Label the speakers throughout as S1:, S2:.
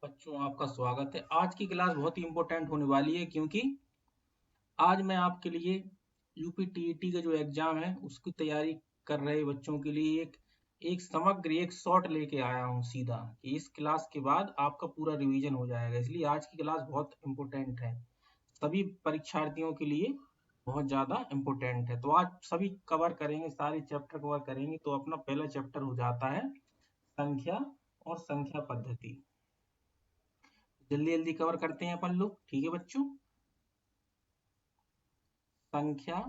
S1: बच्चों आपका स्वागत है। आज की क्लास बहुत ही इम्पोर्टेंट होने वाली है क्योंकि आज मैं आपके लिए यूपी टीईटी का जो एग्जाम है उसकी तैयारी कर रहे बच्चों के लिए एक समग्र एक शॉर्ट लेके आया हूँ सीधा कि इस क्लास के बाद आपका पूरा रिवीजन हो जाएगा। इसलिए आज की क्लास बहुत इम्पोर्टेंट है, सभी परीक्षार्थियों के लिए बहुत ज़्यादा इम्पोर्टेंट है। तो आज सभी कवर करेंगे, सारे चैप्टर कवर करेंगे। तो अपना पहला चैप्टर हो जाता है संख्या और संख्या पद्धति। जल्दी जल्दी कवर करते हैं अपन लोग, ठीक है बच्चों। संख्या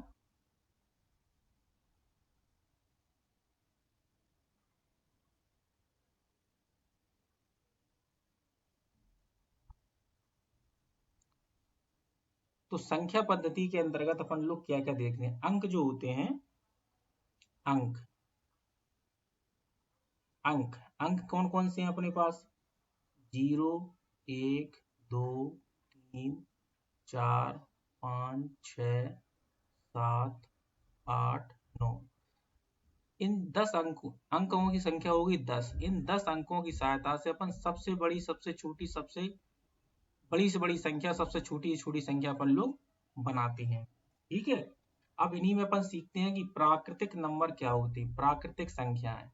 S1: तो संख्या पद्धति के अंतर्गत अपन लोग क्या क्या देखते हैं। अंक जो होते हैं, अंक अंक अंक कौन कौन से हैं अपने पास? 0, 1, 2, 3, 4, 5, 6, 7, 8, 9। इन 10 अंकों की संख्या होगी 10। इन 10 अंकों की सहायता से अपन सबसे बड़ी, सबसे छोटी, सबसे बड़ी से बड़ी संख्या, सबसे छोटी से छोटी संख्या अपन लोग बनाते हैं, ठीक है। अब इन्हीं में अपन सीखते हैं कि प्राकृतिक नंबर क्या होते हैं, प्राकृतिक संख्याएं।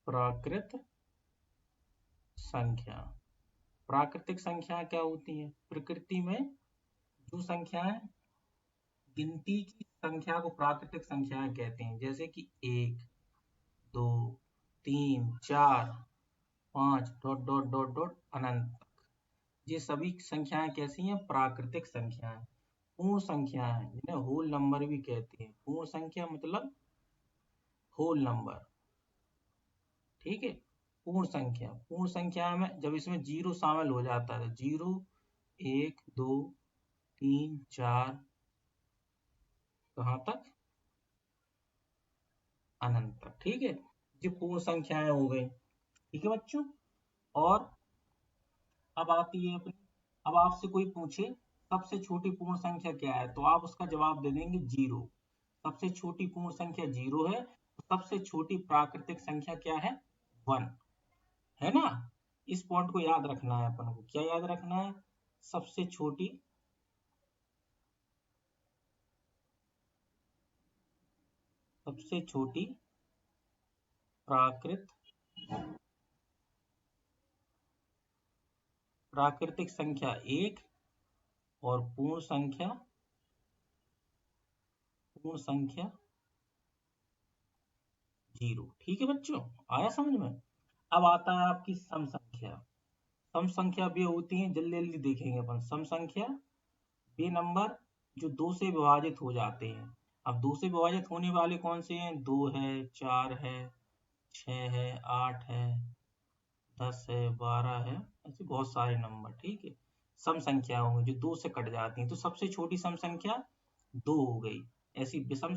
S1: प्राकृत संख्या, प्राकृतिक संख्या क्या होती है? प्रकृति में जो संख्याएं, गिनती की संख्या को प्राकृतिक संख्याएं कहते हैं। जैसे कि 1, 2, 3, 4, 5 डॉट डॉट डॉट डॉट अनंत तक। ये सभी संख्याएं कैसी हैं? प्राकृतिक संख्याएं। पूर्ण संख्याएं जिन्हें होल नंबर भी कहते हैं। पूर्ण संख्या मतलब होल नंबर, ठीक है। पूर्ण संख्या में जब इसमें जीरो शामिल हो जाता है, 0, 1, 2, 3, 4 कहाँ तक? अनंत तक, ठीक है। ये पूर्ण संख्याएं हो गई, ठीक है बच्चों। और अब आती है अपनी, अब आपसे कोई पूछे सबसे छोटी पूर्ण संख्या क्या है, तो आप उसका जवाब दे देंगे 0। सबसे छोटी पूर्ण संख्या 0 है। तो सबसे छोटी प्राकृतिक संख्या क्या है? 1 है ना। इस पॉइंट को याद रखना है अपन को। क्या याद रखना है? सबसे छोटी सबसे छोटी प्राकृतिक संख्या 1 और पूर्ण संख्या 0, ठीक है बच्चों। आया समझ में? अब आता है आपकी सम संख्या। सम संख्या भी होती है, जल्दी जल्दी देखेंगे अपन। सम संख्या वे नंबर जो 2 से विभाजित हो जाते हैं। अब 2 से विभाजित होने वाले कौन से हैं? 2 है, 4 है, 6 है, 8 है, 10 है, 12 है, ऐसे बहुत सारे नंबर, ठीक है। सम संख्या होंगी जो 2 से कट जाती हैं। तो सबसे छोटी सम संख्या 2 हो गई। ऐसी विषम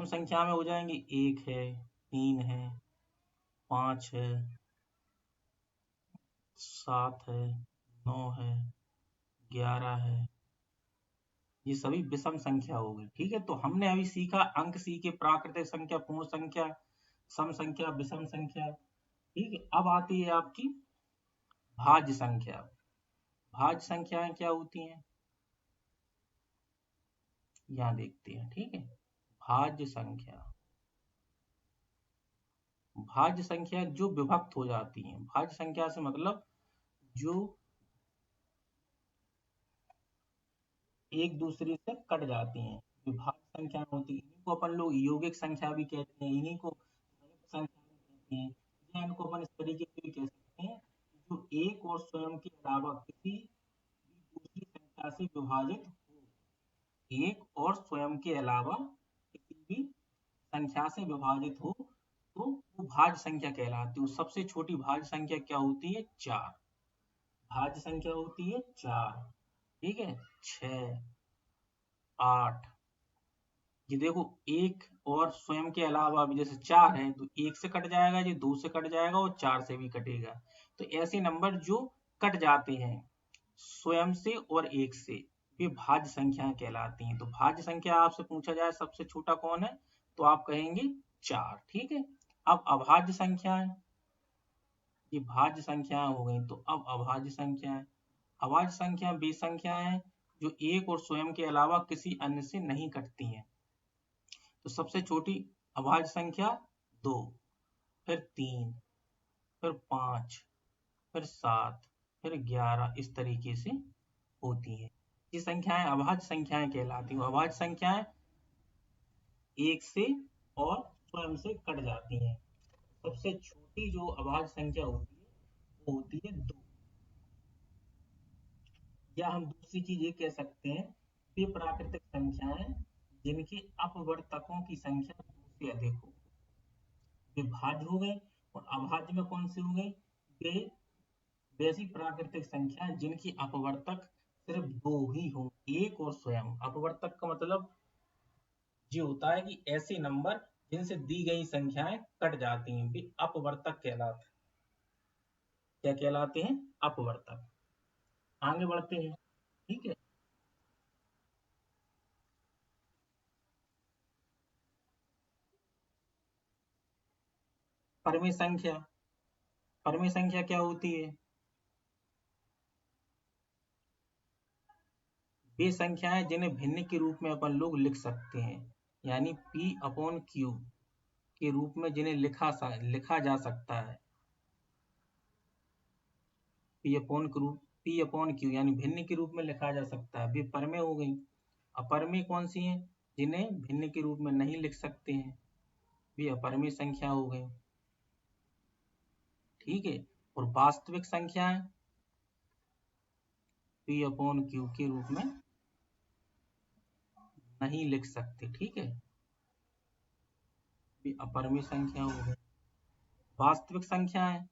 S1: संख्या में हो जाएंगे 1 है, 3 है, 5 है, 7 है, 9 है, 11 है। ये सभी विषम संख्या हो गई, ठीक है। तो हमने अभी सीखा अंक सीखे, प्राकृतिक संख्या, पूर्ण संख्या, सम संख्या, विषम संख्या, ठीक है। अब आती है आपकी भाज्य संख्या। भाज्य संख्याएं क्या होती हैं, यहाँ देखते हैं, ठीक है। भाज्य संख्या, भाज्य संख्या जो विभक्त हो जाती हैं। भाज्य संख्या से मतलब जो एक दूसरे से कट जाती हैं, विभाज्य संख्या होती है। इन्हीं को अपन लोग यौगिक संख्या भी कहते हैं, इन्हीं को संयुक्त संख्या भी कहते हैं, या इनको अपन इस तरीके से भी कह सकते हैं जो एक और स्वयं के अलावा किसी भी दूसरी संख्या से विभाजित हो। एक और स्वयं के अलावा किसी भी संख्या से विभाजित हो तो वो भाज्य संख्या कहलाती है। सबसे छोटी भाज्य संख्या क्या होती है? 4। भाज्य संख्या होती है 4, ठीक है। 6, 8, ये देखो एक और स्वयं के अलावा भी, जैसे 4 है तो 1 से कट जाएगा, ये 2 से कट जाएगा और 4 से भी कटेगा। तो ऐसे नंबर जो कट जाते हैं स्वयं से और 1 से, वे भाज्य संख्याएं कहलाती हैं। तो भाज्य संख्या आपसे पूछा जाए सबसे छोटा कौन है, तो आप कहेंगे 4। ठीक है। अब अभाज्य संख्याएं, ये भाज्य संख्याएं हो गई, तो अब अभाज्य संख्याएं, अभाज्य संख्या वे संख्याएं हैं जो एक और स्वयं के अलावा किसी अन्य से नहीं कटती हैं। तो सबसे छोटी अभाज्य संख्या 2, फिर 3, फिर 5, फिर 7, फिर 11, इस तरीके से होती है। ये संख्याएं अभाज्य संख्याएं कहलाती हैं। अभाज्य संख्याएं एक से और स्वयं से कट जाती हैं। सबसे छोटी जो अभाज्य संख्या होती है वो होती है 2। या हम दूसरी चीज ये कह सकते हैं, वे प्राकृतिक संख्याएं जिनके अपवर्तकों की संख्या 2 से अधिक हो। वे भाज्य हो गए। और अभाज्य में कौन सी हो गई, वे वैसी प्राकृतिक संख्या जिनकी अपवर्तक सिर्फ 2 ही हो, एक और स्वयं। अपवर्तक का मतलब ये होता है कि ऐसे नंबर जिनसे दी गई संख्याएं कट जाती हैं, वे अपवर्तक कहलाते हैं। क्या कहलाते हैं, अपवर्तक। आगे बढ़ते हैं। ठीक है। परमेय संख्या, परमेय संख्या क्या होती है, वे संख्याएं जिन्हें भिन्न के रूप में अपन लोग लिख सकते हैं, यानी P अपॉन Q के रूप में जिन्हें लिखा जा सकता है। P अपॉन Q यानी भिन्न के रूप में लिखा जा सकता है, वे परमेय हो गई। अपरमेय कौन सी हैं, जिन्हें भिन्न के रूप में नहीं लिख सकते हैं, वे अपरमेय संख्या हो गई। ठीक है। और वास्तविक संख्याएं P अपॉन Q के रूप में नहीं लिख सकते। ठीक है, वे अपरमेय संख्या हो गई। वास्तविक संख्याएं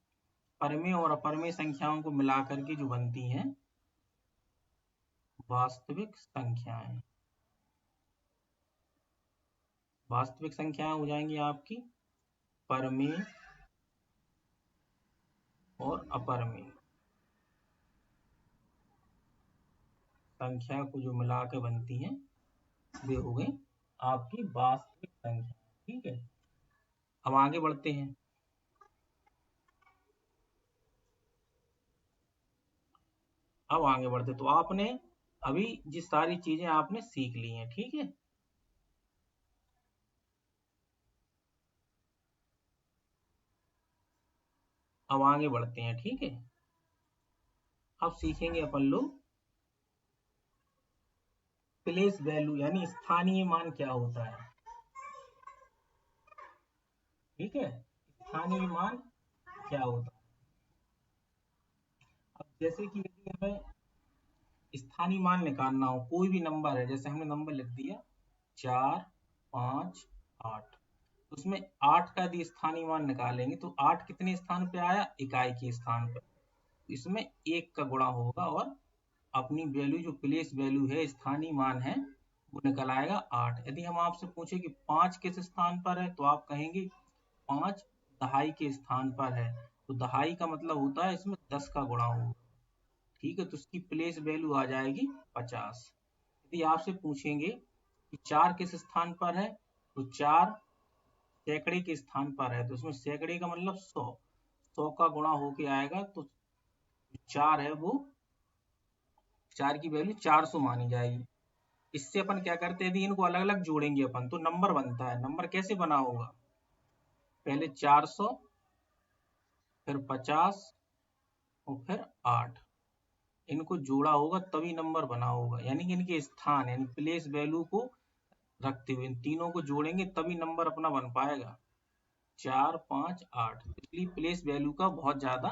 S1: परमेय और अपरमेय संख्याओं को मिलाकर के जो बनती हैं वास्तविक संख्याएं, वास्तविक संख्याएं हो जाएंगी आपकी परमेय और अपरमेय संख्या को जो मिला के बनती हैं वे हो गई आपकी वास्तविक संख्या। ठीक है। अब आगे बढ़ते हैं। अब आगे बढ़ते तो आपने अभी ये सारी चीजें आपने सीख ली हैं। ठीक है। अब आगे बढ़ते हैं। ठीक है। अब सीखेंगे अपन लोग प्लेस वैल्यू, यानी स्थानीय मान क्या होता है। ठीक है, स्थानीय मान क्या होता है। अब जैसे कि यदि हमें स्थानीय मान निकालना हो, कोई भी नंबर है, जैसे हमने नंबर लिख दिया 4, 5, 8, उसमें 8 का यदि स्थानीय मान निकालेंगे तो 8 कितने स्थान पे आया, इकाई के स्थान पर। इसमें 1 का गुणा होगा और अपनी वैल्यू जो प्लेस वैल्यू है, स्थानीय मान है, वो निकल आएगा 8। यदि हम आपसे पूछे कि 5 किस स्थान पर है, तो आप कहेंगे 5 दहाई के स्थान पर है। तो दहाई का मतलब होता है इसमें 10 का गुणा होगा। ठीक है, तो उसकी प्लेस वैल्यू आ जाएगी 50। यदि आपसे पूछेंगे कि 4 किस स्थान पर है, तो 4 सैकड़े के स्थान पर है। तो उसमें सैकड़े का मतलब 100, 100 का गुणा होके आएगा। तो 4 है वो 4 की वैल्यू 400 मानी जाएगी। इससे अपन क्या करते हैं, यदि इनको अलग अलग जोड़ेंगे अपन तो नंबर बनता है। नंबर कैसे बना होगा, पहले 400, फिर 50 और फिर 8, इनको जोड़ा होगा तभी नंबर बना होगा। यानी कि इनके स्थान यानी प्लेस वैल्यू को रखते हुए इन तीनों को जोड़ेंगे तभी नंबर अपना बन पाएगा 4, 5, 8। इसलिए प्लेस वैल्यू का बहुत ज्यादा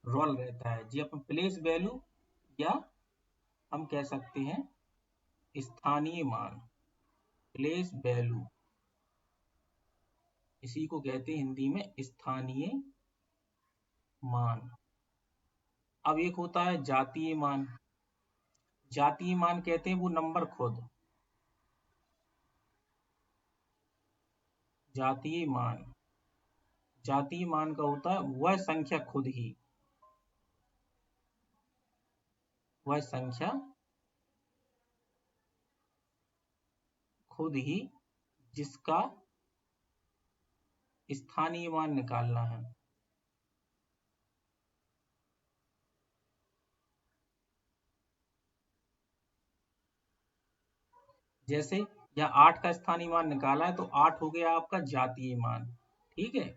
S1: रोल रहता है जी। अपन प्लेस वैल्यू या हम कह सकते हैं स्थानीय मान, प्लेस वैल्यू, इसी को कहते हैं हिंदी में स्थानीय मान। अब एक होता है जातीय मान। जातीय मान कहते हैं वो नंबर खुद। जातीय मान, जातीय मान का होता है वह संख्या खुद ही, वह संख्या खुद ही जिसका स्थानीय मान निकालना है। जैसे या 8 का स्थानीय मान निकाला है तो 8 हो गया आपका जातीय मान। ठीक है,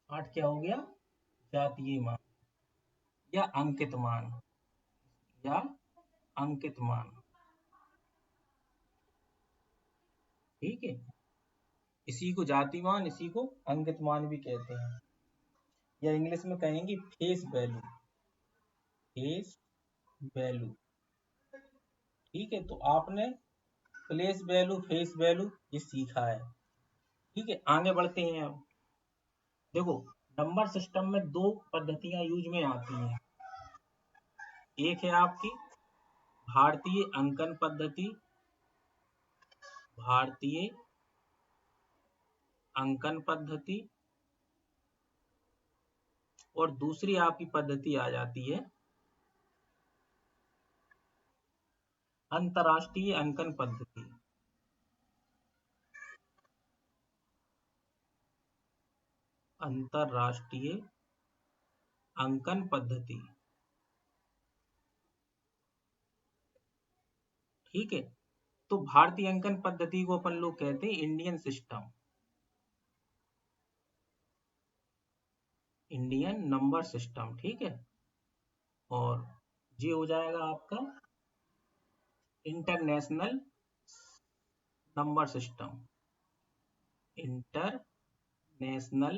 S1: 8 क्या हो गया? जातीय मान या अंकित मान, या अंकित मान। ठीक है, इसी को जाति मान, इसी को अंकित मान भी कहते हैं, या इंग्लिश में कहेंगे फेस वैल्यू। Face value. ठीक है, तो आपने प्लेस वैल्यू, फेस वैल्यू ये सीखा है। ठीक है, आगे बढ़ते हैं अब। देखो, नंबर सिस्टम में दो पद्धतियां यूज में आती हैं। एक है आपकी भारतीय अंकन पद्धति, भारतीय अंकन पद्धति, और दूसरी आपकी पद्धति आ जाती है अंतरराष्ट्रीय अंकन पद्धति। अंतरराष्ट्रीय अंकन पद्धति। ठीक है, तो भारतीय अंकन पद्धति को अपन लोग कहते हैं Indian system, Indian number system. ठीक है, और ये हो जाएगा आपका international number system, international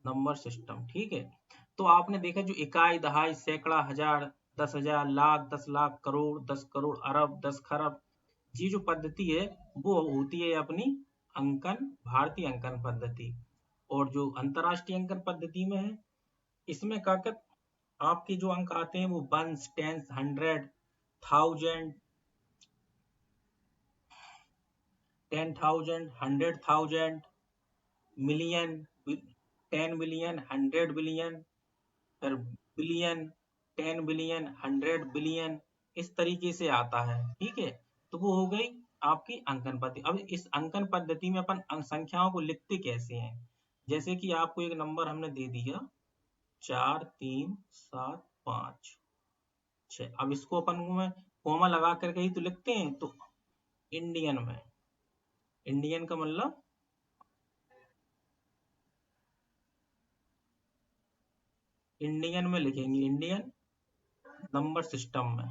S1: number system. ठीक है, तो आपने देखा जो इकाई, दहाई, सैकड़ा, हजार, 10,000, लाख, 10 लाख, करोड़, 10 करोड़, अरब, 10 खरब, ये जो पद्धति है वो होती है अपनी अंकन, भारतीय अंकन पद्धति। और जो अंतरराष्ट्रीय अंकन पद्धति में है, इसमें क्या क्या आपके जो अंक आते हैं वो ones, tens, 100, 1000, 10,000, 100,000, million, 10 billion, 100 billion, फिर बिलियन, 10 बिलियन, 100 बिलियन, इस तरीके से आता है। ठीक है, तो वो हो गई आपकी अंकन पद्धति। अब इस अंकन पद्धति में अपन संख्याओं को लिखते कैसे हैं? जैसे कि आपको एक नंबर हमने दे दिया 4, 3, 7, 5, 6। अब इसको अपन में कॉमा लगा करके ही तो लिखते हैं। तो इंडियन में, इंडियन का मतलब इंडियन में लिखेंगे, इंडियन नंबर सिस्टम में।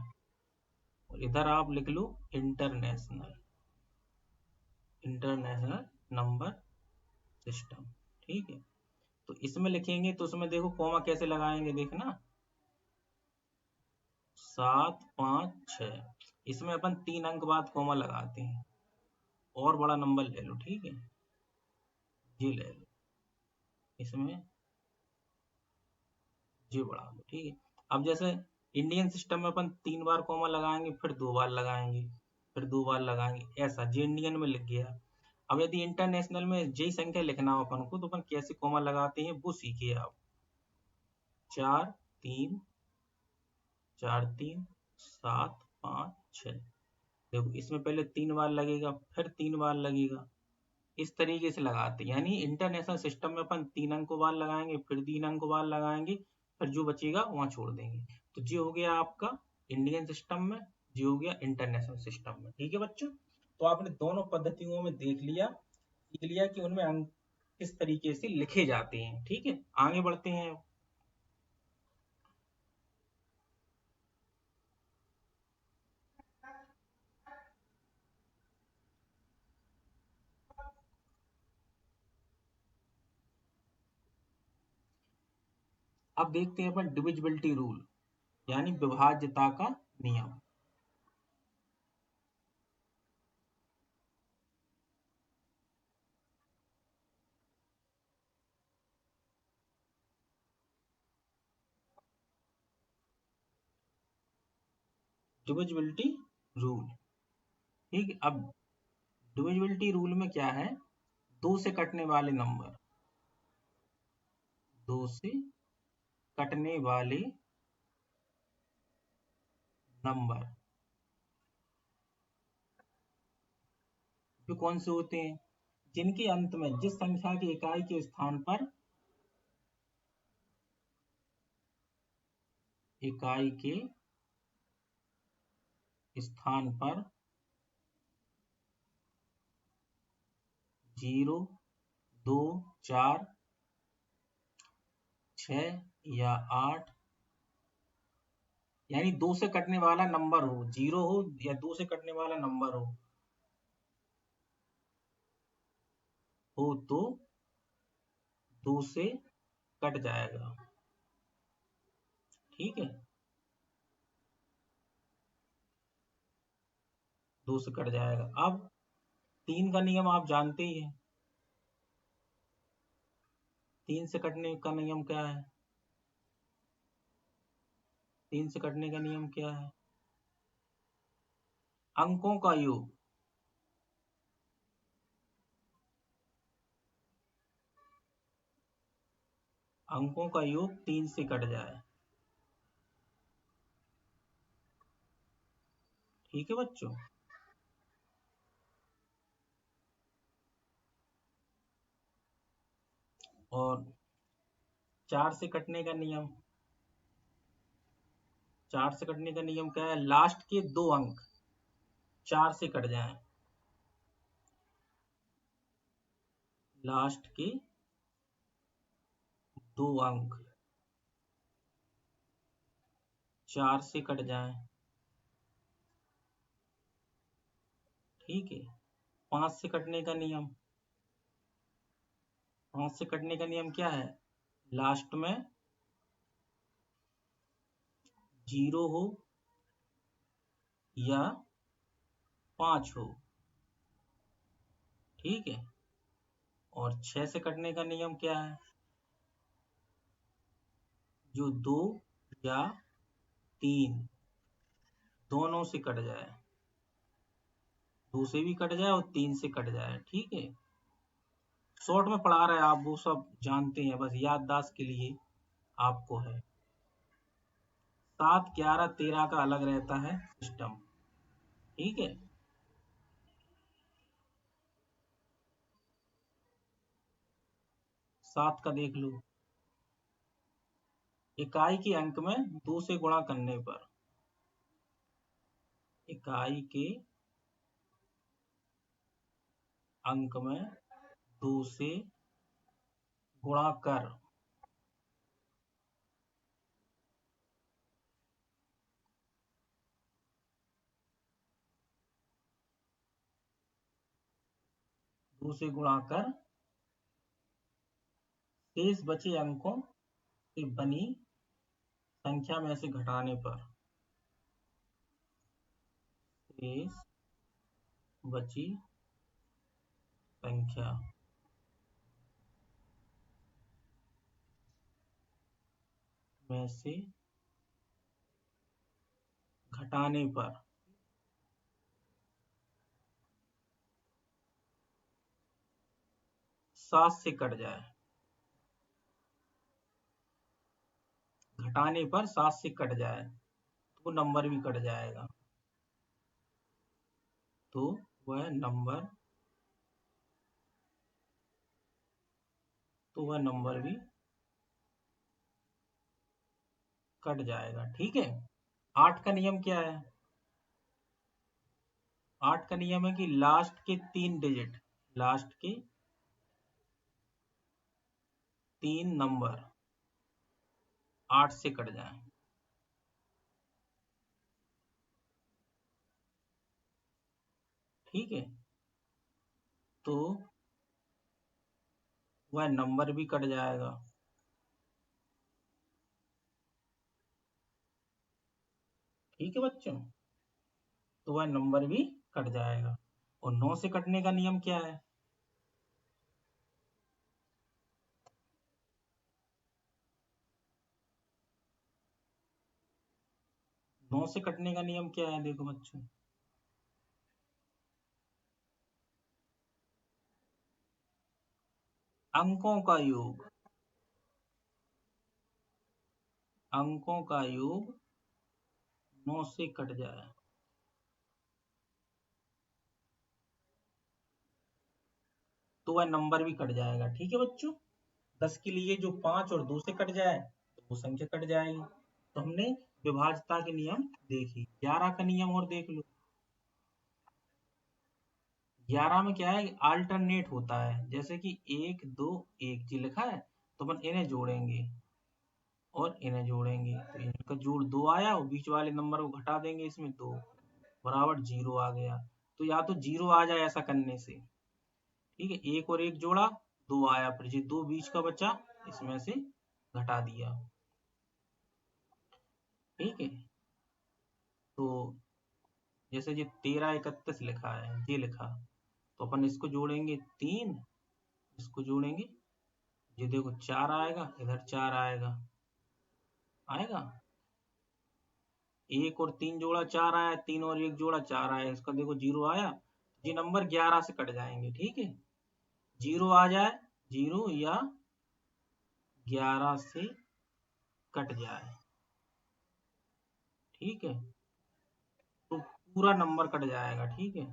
S1: और इधर आप लिख लो इंटरनेशनल, इंटरनेशनल नंबर सिस्टम। ठीक है, तो इसमें लिखेंगे तो उसमें देखो कॉमा कैसे लगाएंगे, देखना 7, 5, 6। इसमें अपन 3 अंक बाद कॉमा लगाते हैं। और बड़ा नंबर ले लो। ठीक है, ये ले लो, इसमें ये बढ़ा लो। ठीक है, अब जैसे इंडियन सिस्टम में अपन 3 बार कॉमा लगाएंगे, फिर 2 बार लगाएंगे, फिर 2 बार लगाएंगे, ऐसा जी इंडियन में लिख गया। अब यदि इंटरनेशनल में जी संख्या लिखना हो अपन को, तो अपन कैसे कॉमा लगाते हैं वो सीखिए आप। 4, 3, 4, 3, 7, 5, 6। देखो, इसमें पहले 3 बार लगेगा, फिर 3 बार लगेगा, इस तरीके से लगाते हैं। यानी इंटरनेशनल सिस्टम में अपन 3 अंक बार लगाएंगे, फिर 3 अंक बार लगाएंगे, फिर जो बचेगा वहां छोड़ देंगे। तो ये हो गया आपका इंडियन सिस्टम में, ये हो गया इंटरनेशनल सिस्टम में। ठीक है बच्चों, तो आपने दोनों पद्धतियों में देख लिया, सीख लिया कि उनमें अंक किस तरीके से लिखे जाते हैं। ठीक है, आगे बढ़ते हैं। अब देखते हैं अपन डिविजिबिलिटी रूल, यानी विभाज्यता का नियम। Divisibility rule. ठीक है, अब डिविजिबिलिटी रूल में क्या है, 2 से कटने वाले नंबर, 2 से कटने वाले नंबर वे कौन से होते हैं? जिनके अंत में जिस संख्या की इकाई के स्थान पर इकाई के स्थान पर 0, 2, 4, 6 या 8 यानी 2 से कटने वाला नंबर हो, 0 हो या 2 से कटने वाला नंबर हो तो 2 से कट जाएगा। ठीक है, 2 से कट जाएगा। अब 3 का नियम आप जानते ही हैं। 3 से कटने का नियम क्या है? 3 से कटने का नियम क्या है? अंकों का योग। अंकों का योग 3 से कट जाए। ठीक है बच्चों। और 4 से कटने का नियम। 4 से कटने का नियम क्या है? लास्ट के 2 अंक 4 से कट जाएं। लास्ट के 2 अंक 4 से कट जाएं। ठीक है। 5 से कटने का नियम। 5 से कटने का नियम क्या है? लास्ट में 0 हो या 5 हो। ठीक है। और 6 से कटने का नियम क्या है? जो 2 या 3 दोनों से कट जाए। 2 से भी कट जाए और 3 से कट जाए। ठीक है। शॉर्ट में पढ़ा रहे हैं, आप वो सब जानते हैं, बस याददाश्त के लिए आपको है। 7, 11, 13 का अलग रहता है सिस्टम। ठीक है। 7 का देख लो। इकाई के अंक में 2 से गुणा करने पर। इकाई के अंक में 2 से गुणा कर 2 से गुणा कर शेष बचे अंकों से बनी संख्या में से घटाने पर। शेष बची संख्या में से घटाने पर 7 से कट जाए। घटाने पर 7 से कट जाए तो नंबर भी कट जाएगा। तो वह नंबर भी कट जाएगा। ठीक है। 8 का नियम क्या है? 8 का नियम है कि लास्ट के 3 डिजिट, लास्ट के 3 नंबर 8 से कट जाएं। ठीक है। तो वह नंबर भी कट जाएगा। ठीक है बच्चों। तो वह नंबर भी कट जाएगा। और 9 से कटने का नियम क्या है? 9 से कटने का नियम क्या है? देखो बच्चों, अंकों का योग। अंकों का योग 9 से कट जाए। तो वह नंबर भी कट जाएगा। ठीक है बच्चों, 10 के लिए जो 5 और 2 से कट जाए तो वो संख्या कट जाएगी। तो हमने विभाज्यता के नियम देखे। 11 का नियम और देख लो। 11 में क्या है, अल्टरनेट होता है, जैसे कि 1 2 1 जी लिखा है तो अपन इन्हें जोड़ेंगे और इन्हें जोड़ेंगे, तो इनका जोड़ 2 आया और बीच वाले नंबर को घटा देंगे, इसमें 2 बराबर 0 आ गया। तो या तो 0 आ जाए ऐसा करने से, ठीक है, 1 और 1 जोड़ा 2 आया, फिर जो 2 बीच का बचा इसमें से घटा दिया। ठीक है, तो जैसे ये 13 31 लिखा है, ये लिखा, तो अपन इसको जोड़ेंगे 3, इसको जोड़ेंगे, ये देखो 4 आएगा, इधर 4 आएगा, आएगा, 1 और 3 जोड़ा 4 आया, 3 और 1 जोड़ा 4 आया, इसका देखो 0 आया। ये नंबर 11 से कट जाएंगे। ठीक है, 0 आ जाए, 0 या 11 से कट जाए, ठीक है, तो पूरा नंबर कट जाएगा। ठीक है,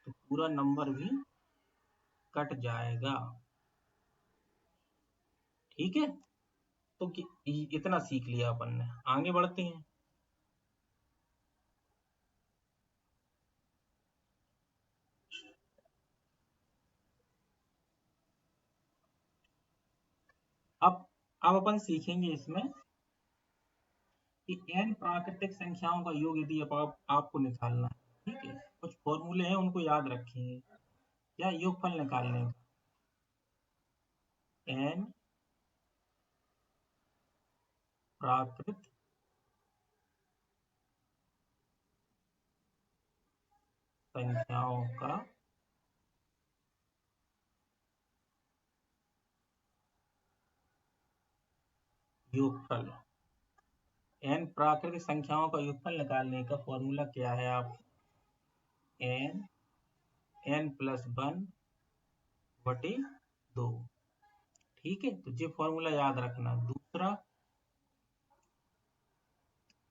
S1: तो पूरा नंबर भी कट जाएगा। ठीक है, तो इतना सीख लिया अपन ने, आगे बढ़ते हैं। अब अब अपन सीखेंगे इसमें कि n प्राकृतिक संख्याओं का योग यदि आपको निकालना है। ठीक है, कुछ फॉर्मूले हैं उनको याद रखेंगे, या योगफल निकालने का। n प्राकृत संख्याओं का योगफल। n प्राकृतिक संख्याओं का योगफल निकालने का फॉर्मूला क्या है? आप n n+1 बटे 2। ठीक है, तो ये फॉर्मूला याद रखना। दूसरा,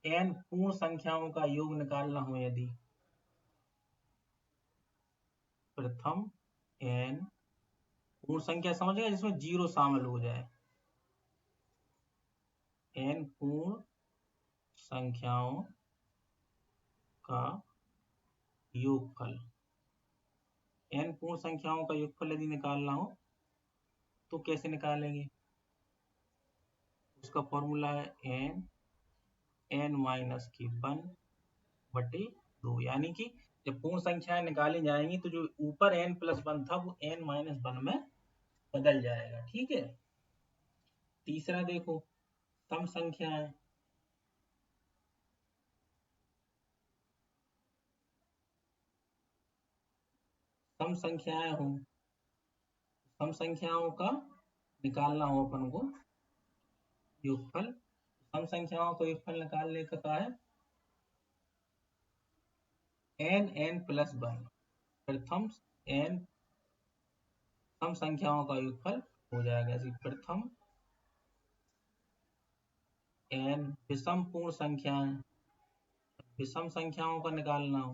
S1: n पूर्ण संख्याओं का योग निकालना हो यदि, प्रथम n पूर्ण संख्या समझ गए जिसमें 0 शामिल हो जाए, n पूर्ण संख्याओं का योगफल। n पूर्ण संख्याओं का योगफल यदि निकालना हो तो कैसे निकालेंगे? उसका फॉर्मूला है n-1 बटे 2, यानी कि जब पूर्ण संख्याएं निकाली जाएंगी तो जो ऊपर n+1 था वो n-1 में बदल जाएगा। ठीक है, तीसरा देखो, सम संख्याएं। सम संख्याएं हो, सम संख्याओं का निकालना हो अपन को योगफल। सम संख्याओं को योगफल निकालने का क्या है? n+1 प्रथम n सम संख्याओं का योगफल हो जाएगा। जैसे प्रथम n विषम पूर्ण संख्याएं, विषम संख्याओं का निकालना हो,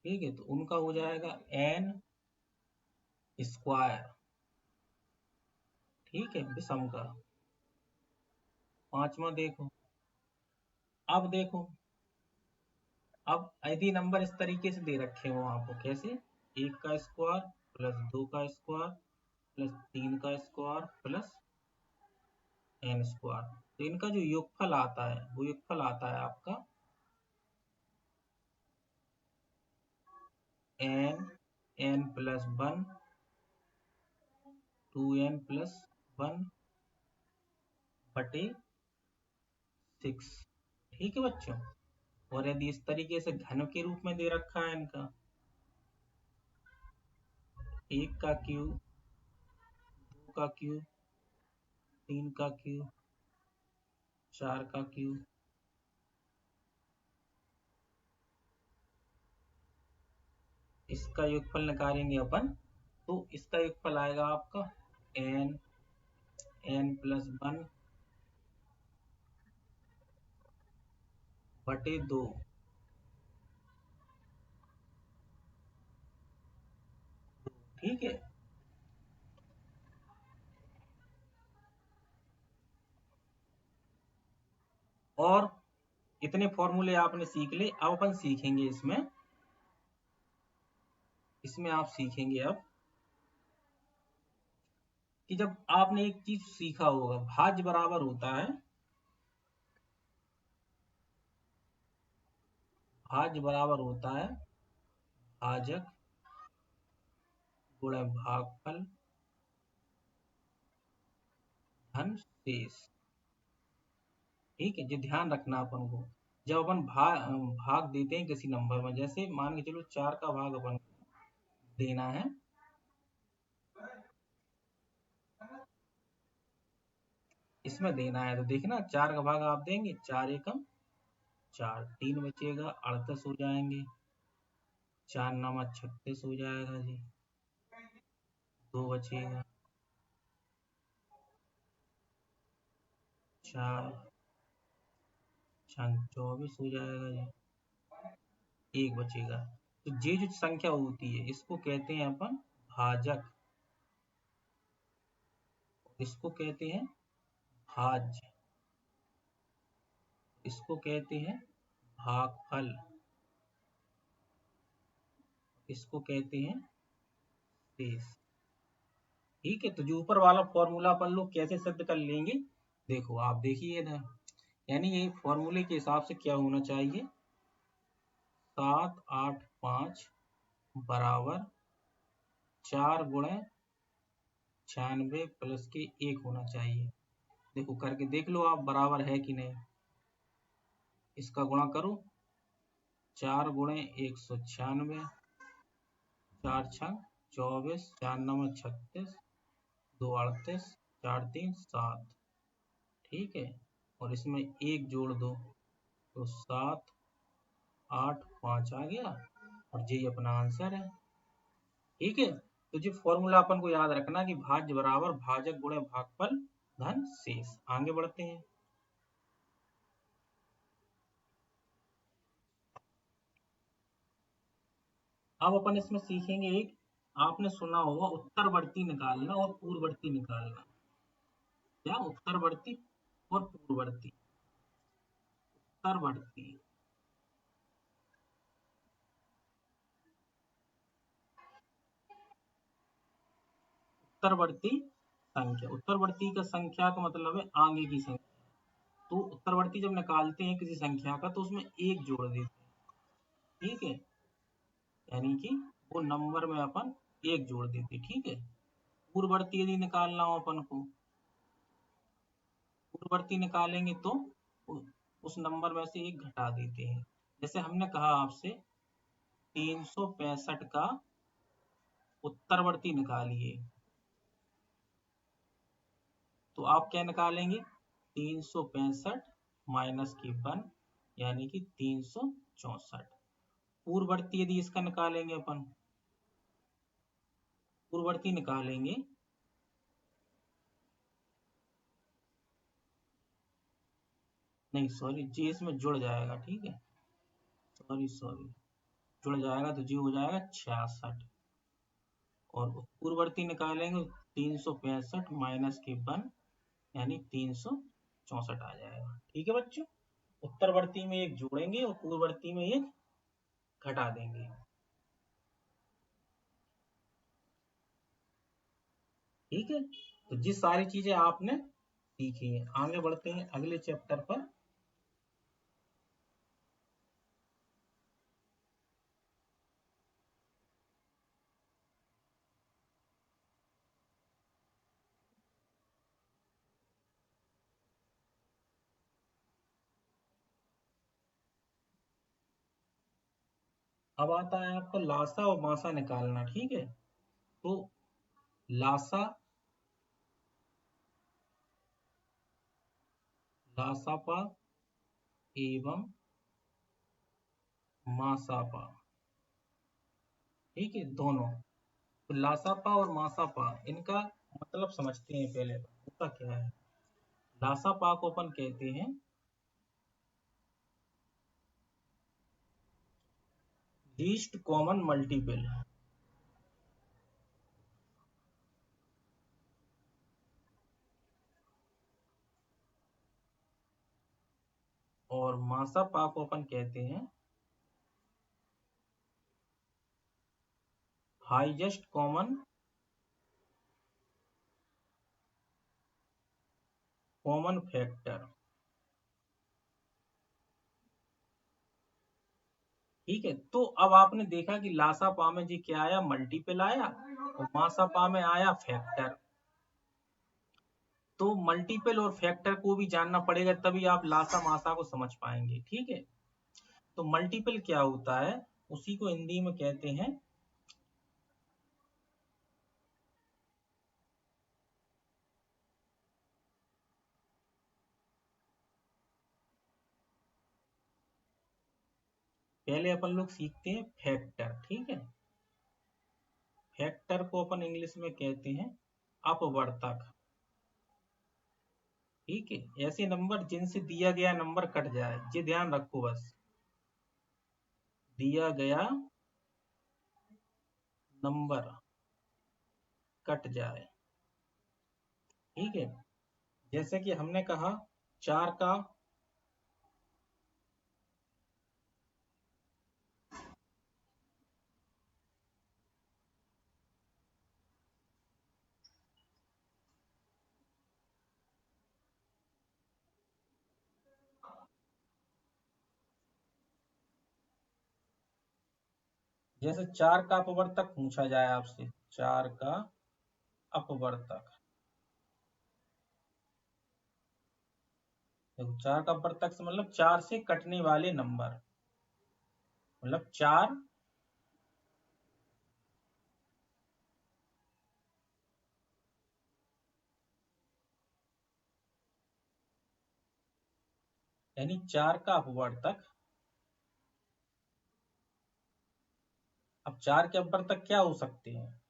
S1: ठीक है, तो उनका हो जाएगा n स्क्वायर। ठीक है, विषम का। पांचवा देखो, अब देखो, अब यदि नंबर इस तरीके से दे रखे हो आपको, कैसे? 1 का स्क्वायर प्लस 2 का स्क्वायर प्लस 3 का स्क्वायर प्लस n स्क्वायर, तो इनका जो योगफल आता है वो योगफल आता है आपका n+1 2n+1 बटे 6। ठीक है बच्चों, और यदि इस तरीके से घन के रूप में दे रखा है इनका, 1 का क्यूब, 2 का क्यूब, 3 का क्यूब, 4 का क्यूब, इसका योगफल निकालेंगे अपन, तो इसका योगफल आएगा आपका n+1 बटे 2 ठीक है। और इतने फॉर्मूले आपने सीख ले। अब अपन सीखेंगे इसमें आप सीखेंगे अब कि जब आपने एक चीज सीखा होगा, भाज्य बराबर होता है, भाज्य बराबर होता है भाजक गुणा भागफल धन शेष। ठीक है, ये ध्यान रखना अपन को। जब अपन भाग देते हैं किसी नंबर में, जैसे मान के चलो 4 का भाग अपन देना है, इसमें देना है, तो देखना 4 का भाग आप देंगे, 4 एकम 4, 3 बचेगा, 38 हो जाएंगे, 4 नामा 36 हो जाएगा जी, 2 बचेगा, 4 6 24 हो जाएगा जी, 1 बचेगा। तो ये जो संख्या होती है इसको कहते हैं अपन भाजक, इसको कहते हैं भाज्य, इसको कहते हैं भागफल, इसको कहते हैं शेष। ठीक है, तो जो ऊपर वाला फॉर्मूला अपन लोग कैसे सिद्ध कर लेंगे, देखो आप देखिए इधर, यानी ये फॉर्मूले के हिसाब से क्या होना चाहिए, 7 8 5 बराबर 4 गुणे 96 प्लस के 1 होना चाहिए। देखो करके देख लो आप, बराबर है कि नहीं। इसका गुणा करो, 4 गुणे 196, 4 छः 24, 4 नौ 36, 2 38, 4 3 7। ठीक है, और इसमें 1 जोड़ दो तो 7 8 5 आ गया, और यही अपना आंसर है। ठीक है, तो जो फॉर्मूला अपन को याद रखना कि भाज्य बराबर भाजक गुणे भागफल धन शेष। आगे बढ़ते हैं। अब अपन इसमें सीखेंगे एक, आपने सुना होगा उत्तरवर्ती निकालना और पूर्ववर्ती निकालना। क्या? उत्तरवर्ती और पूर्ववर्ती। उत्तरवर्ती, उत्तरवर्ती संख्या, उत्तरवर्ती का संख्या का मतलब है आगे की संख्या। तो उत्तरवर्ती जब निकालते हैं किसी संख्या का तो उसमें एक जोड़ देते हैं। ठीक है, यानी कि वो नंबर में अपन एक जोड़ देते। ठीक है, पूर्ववर्ती यदि निकालना हो अपन को, पूर्ववर्ती निकालेंगे तो उस नंबर में से एक घटा देते हैं। जैसे हमने कहा आपसे 365 का उत्तरवर्ती निकालिए, तो आप क्या निकालेंगे, 365 माइनस की 1 यानी कि 364। पूर्ववर्ती यदि इसका निकालेंगे अपन, पूर्ववर्ती निकालेंगे, नहीं सॉरी, जी इसमें जुड़ जाएगा। ठीक है, सॉरी सॉरी, जुड़ जाएगा तो जी हो जाएगा 66, और पूर्ववर्ती निकालेंगे 365 माइनस की 1 यानी 364 आ जाएगा। ठीक है बच्चों, उत्तरवर्ती में एक जोड़ेंगे और पूर्ववर्ती में एक घटा देंगे। ठीक है, तो जिस सारी चीजें आपने सीखी है, आगे बढ़ते हैं अगले चैप्टर पर। अब आता है आपका लासा और मासा निकालना। ठीक है, तो लासा, लासापा एवं मासापा। ठीक है, दोनों। तो लासापा और मासापा, इनका मतलब समझते हैं पहले, होता क्या है। लासापा को अपन कहते हैं लीस्ट कॉमन मल्टीपल। मासापा को अपन कहते हैं हाईएस्ट कॉमन फैक्टर। ठीक है, तो अब आपने देखा कि लासापा में जी क्या आया, मल्टीपल आया, और मासापा में आया फैक्टर। तो मल्टीपल और फैक्टर को भी जानना पड़ेगा, तभी आप लासा मासा को समझ पाएंगे। ठीक है, तो मल्टीपल क्या होता है, उसी को हिंदी में कहते हैं पहले अपन लोग सीखते हैं फैक्टर। ठीक है, फैक्टर को अपन इंग्लिश में कहते हैं अपवर्तक। ठीक है, ऐसे नंबर जिनसे दिया गया नंबर कट जाए, ये ध्यान रखो बस, दिया गया नंबर कट जाए। ठीक है, जैसे कि हमने कहा 4 का जैसे 4 का अपवर्तक पूछा जाए आपसे, 4 का अपवर्तक, देखो 4 का अपवर्तक से मतलब 4 से कटने वाले नंबर, मतलब 4 यानी 4 का अपवर्तक। अब 4 के अपवर्तक क्या हो सकते हैं,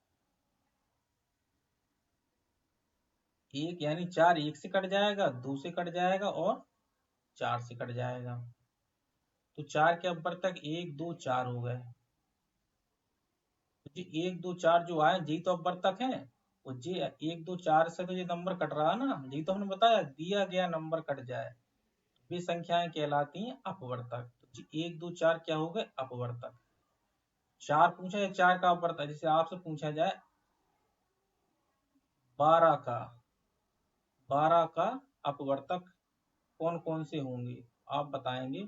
S1: एक, यानी 4 1 से कट जाएगा, 2 से कट जाएगा और 4 से कट जाएगा। तो 4 के अपवर्तक 1 2 4 हो गए। तो जी 1 2 4 जो आए जी तो अपवर्तक है, और जी 1 2 4 से तो ये नंबर कट रहा ना, जी तो हमने बताया दिया गया नंबर कट जाए, वे संख्याएं कहलाती हैं अपवर्तक। तो जी 1 2 4 क्या हो गए, अपवर्तक। 4 पूछा है, 4 का अपवर्तक, जैसे आपसे पूछा जाए 12 का, 12 का अपवर्तक कौन कौन से होंगे, आप बताएंगे।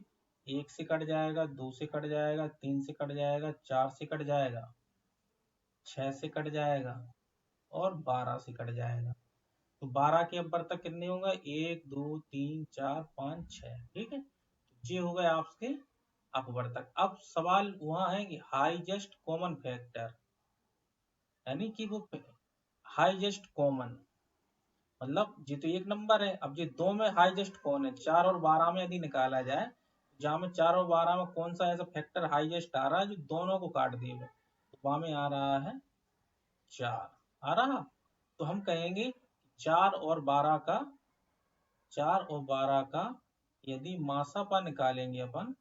S1: 1 से कट जाएगा, 2 से कट जाएगा, 3 से कट जाएगा, 4 से कट जाएगा, 6 से कट जाएगा और 12 से कट जाएगा। तो 12 के अपवर्तक कितने होंगे, 1 2 3 4 5 6। ठीक है, तो ये हो गए आपके अपवर्तक। अब सवाल वहां है कि हाईएस्ट कॉमन फैक्टर, यानी कि वो हाईएस्ट कॉमन, मतलब ये तो एक नंबर है, अब ये दो में हाईएस्ट कौन है, 4 और 12 में यदि निकाला जाए, जहां में 4 और 12 में कौन सा ऐसा फैक्टर हाईएस्ट आ रहा है जो दोनों को काट देगा, तो वहां में आ रहा है 4, आ रहा। तो हम कहेंगे 4 और 12 का, 4 और 12 का यदि मासापा निकालेंगे अपन,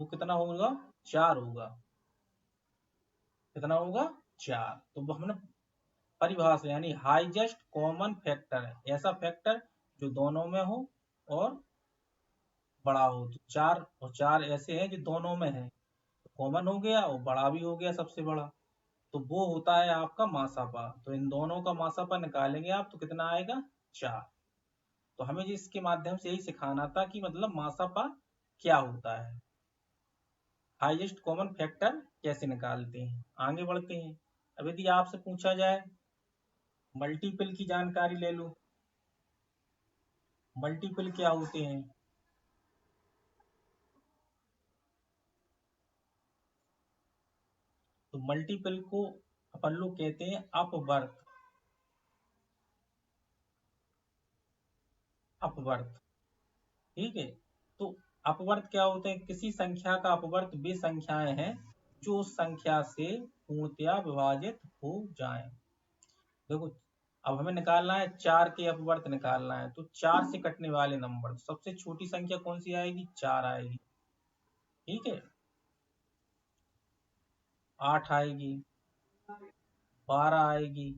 S1: वो कितना होगा, 4 होगा। कितना होगा, 4। तो वो हमने परिभाषा, यानी हाईएस्ट कॉमन फैक्टर है ऐसा फैक्टर जो दोनों में हो और बड़ा हो। तो 4 और 4 ऐसे हैं जो दोनों में है, तो कॉमन हो गया और बड़ा भी हो गया सबसे बड़ा, तो वो होता है आपका मासापा। तो इन दोनों का मासापा निकालेंगे आप तो कितना आएगा, 4। तो हमें इसके माध्यम से यही सिखाना था कि मतलब मासापा क्या होता है, हाईएस्ट कॉमन फैक्टर कैसे निकालते हैं। आगे बढ़ते हैं। अब यदि आपसे पूछा जाए मल्टीपल की जानकारी ले लो, मल्टीपल क्या होते हैं। तो मल्टीपल को अपन लोग कहते हैं अपवर्त, अपवर्त। ठीक है, तो अपवर्त क्या होते हैं, किसी संख्या का अपवर्त वे संख्याएं हैं जो उस संख्या से पूर्णतया विभाजित हो जाएं। देखो, अब हमें निकालना है 4 के अपवर्त निकालना है, तो 4 से कटने वाले नंबर, सबसे छोटी संख्या कौन सी आएगी, 4 आएगी। ठीक है, 8 आएगी, 12 आएगी,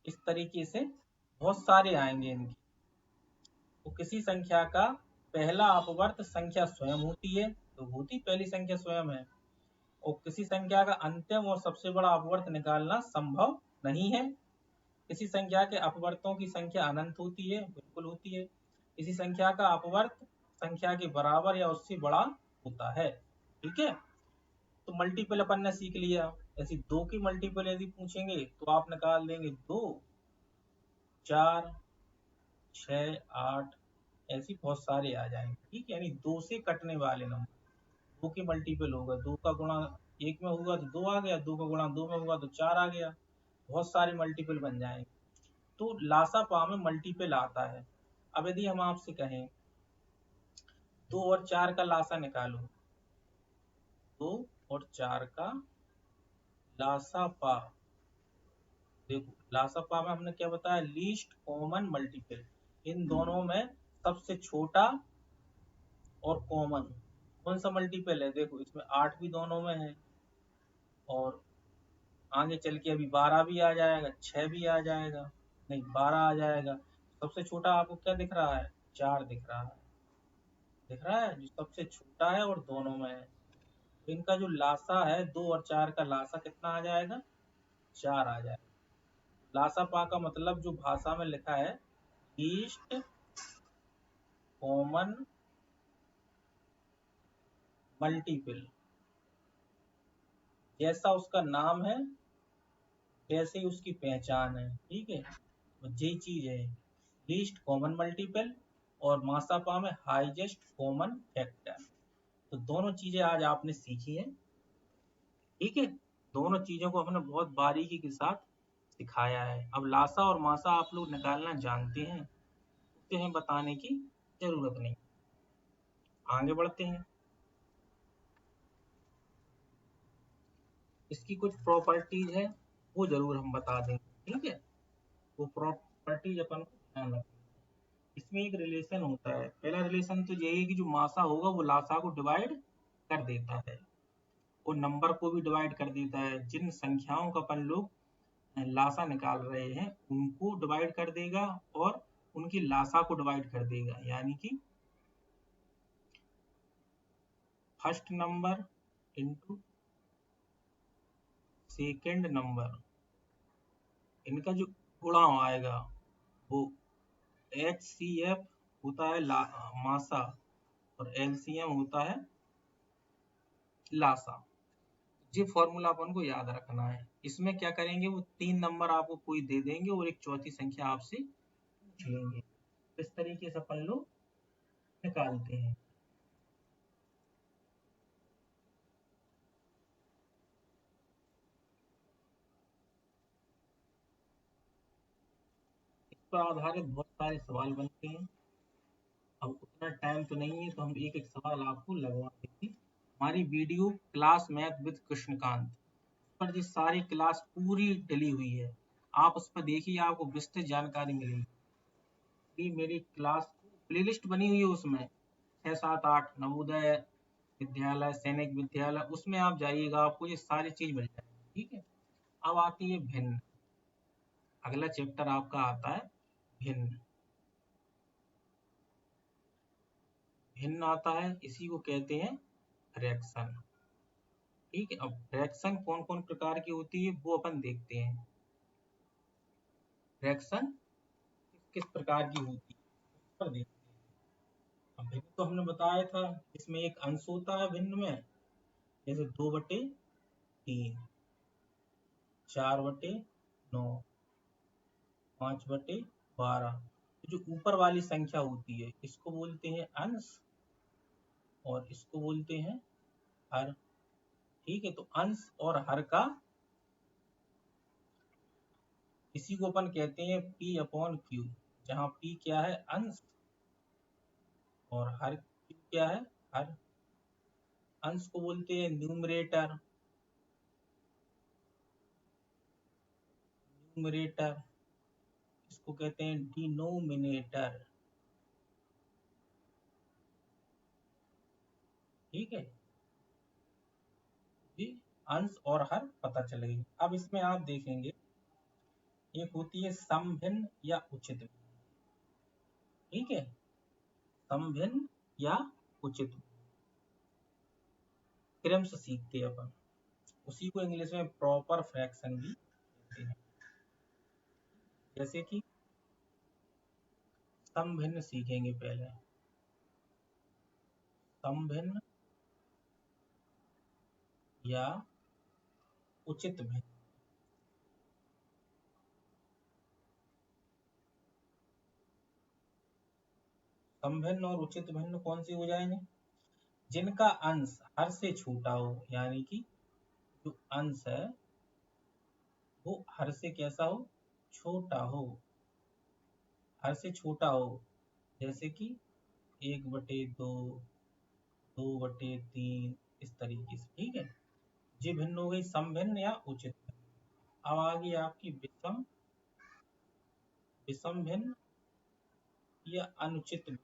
S1: इस तरीके से बहुत सारे आएंगे इनके। तो किसी संख्या का पहला अपवर्त संख्या स्वयं होती है, तो होती पहली संख्या स्वयं है। और किसी संख्या का अंतिम और सबसे बड़ा अपवर्त निकालना संभव नहीं है। किसी संख्या के अपवर्तों की संख्या अनंत होती है, बिल्कुल होती है। किसी संख्या का अपवर्त संख्या के बराबर या उससे बड़ा होता है। ठीक है, तो मल्टीपल अपन ने सीख लिया। ऐसी दो की मल्टीपल यदि पूछेंगे तो आप निकाल देंगे 2, 4, 6, 8, ऐसी बहुत सारे आ जाएंगे। ठीक है, यानी दो से कटने वाले नंबर। दो की मल्टीपल होगा, दो का गुणा एक में होगा तो दो आ गया, दो का गुणा दो में होगा तो चार आ गया। बहुत सारे मल्टीपल बन जाएंगे। तो लासा पा में मल्टीपल आता है। अब यदि हम आपसे कहें 2 और 4 का लासा निकालो, 2 और 4 का लासा पा, देखो लासा पा में हमने क्या बताया, लीस्ट कॉमन मल्टीपल। इन दोनों में सबसे छोटा और कॉमन कौन सा मल्टीपल है, देखो इसमें 8 भी दोनों में है, और आगे चल के अभी 12 भी आ जाएगा, 6 भी आ जाएगा, नहीं 12 आ जाएगा। सबसे छोटा आपको क्या दिख रहा है, 4 दिख रहा है, दिख रहा है जो सबसे छोटा है और दोनों में है। तो इनका जो लासा है 2 और 4 का लासा कितना आ जाएगा, 4 आ जाएगा। लासा पा का मतलब जो भाषा में लिखा है लीस्ट कॉमन मल्टीपल, जैसा उसका नाम है वैसे ही उसकी पहचान है। ठीक है, यही चीज है लीस्ट कॉमन मल्टीपल और मासापा में हाईएस्ट कॉमन फैक्टर। तो दोनों चीजें आज आपने सीखी हैं। ठीक है, दोनों चीजों को हमने बहुत बारीकी के साथ सिखाया है। अब लासा और मासा आप लोग निकालना जानते हैं, उसे हमें बताने की जरूरत नहीं। आगे बढ़ते हैं। इसकी कुछ प्रॉपर्टीज है वो जरूर हम बता देंगे। ठीक है, वो प्रॉपर्टीज अपन को ध्यान रखना। इसमें एक रिलेशन होता है। पहला रिलेशन तो यही है कि जो मासा होगा वो लासा को डिवाइड कर देता है और नंबर को भी डिवाइड कर देता है। जिन संख्याओं का अपन लोग लासा निकाल रहे हैं उनको डिवाइड कर देगा और उनकी लासा को डिवाइड कर देगा। यानी कि first number into second number, इनका जो गुणा आएगा वो HCF होता है मासा और LCM होता है लासा। ये फॉर्मूला अपन को याद रखना है। इसमें क्या करेंगे, वो 3 नंबर आपको कोई दे देंगे और एक चौथी संख्या आपसे पूछ लेंगे। इस तरीके से अपन लोग निकालते हैं। इस पर आधारित बहुत सारे सवाल बनते हैं। अब उतना टाइम तो नहीं है तो हम एक एक सवाल आपको लगवा देंगे। हमारी video class math with Krishnakant पर जी सारी क्लास पूरी डली हुई है, आप उस पर देखिए, आपको विस्तृत जानकारी मिलेगी। ये मेरी क्लास प्लेलिस्ट बनी हुई है, उसमें 6, 7, 8 नवोदय विद्यालय, सैनिक विद्यालय, उसमें आप जाइएगा, आपको ये सारी चीज मिल जाएगी। ठीक है, अब आती है भिन्न। अगला चैप्टर आपका आता है भिन्न। भिन्न आता है, इसी को कहते हैं फ्रैक्शन। ठीक है, अब फ्रैक्शन कौन कौन प्रकार की होती है वो अपन देखते हैं। फ्रैक्शन किस किस प्रकार की होती है उस पर देखते हैं। अब भिन्न तो हमने बताया था, इसमें एक अंश होता है भिन्न में, जैसे 2/3, 4/9, 5/12। जो ऊपर वाली संख्या होती है इसको बोलते हैं अंश और इसको बोलते हैं हर। ठीक है, तो अंश और हर का, इसी को अपन कहते हैं P/Q, जहाँ P क्या है, अंश, और हर Q क्या है, हर। अंश को बोलते हैं न्यूमरेटर, न्यूमरेटर, इसको कहते हैं डिनोमिनेटर। ठीक है जी, अंश और हर पता चलेगी। अब इसमें आप देखेंगे एक होती है समभिन्न या उचित भिन्न। ठीक है, समभिन्न या उचित क्रम से सीखते हैं अपन, उसी को इंग्लिश में प्रॉपर फ्रैक्शन भी कहते हैं। जैसे कि समभिन्न सीखेंगे पहले, समभिन्न या उचित भिन्न। समभिन्न और उचित भिन्न कौन सी हो जाएंगे? जिनका अंश हर से छोटा हो, यानी कि जो अंश है वो हर से कैसा हो? छोटा हो, हर से छोटा हो। जैसे कि 1/2, 2/3, इस तरीके से, ठीक है। ये भिन्न हो गई समभिन्न या उचित भिन्न। अब आ गई आपकी विषम, विषम भिन्न या अनुचित भिन्न।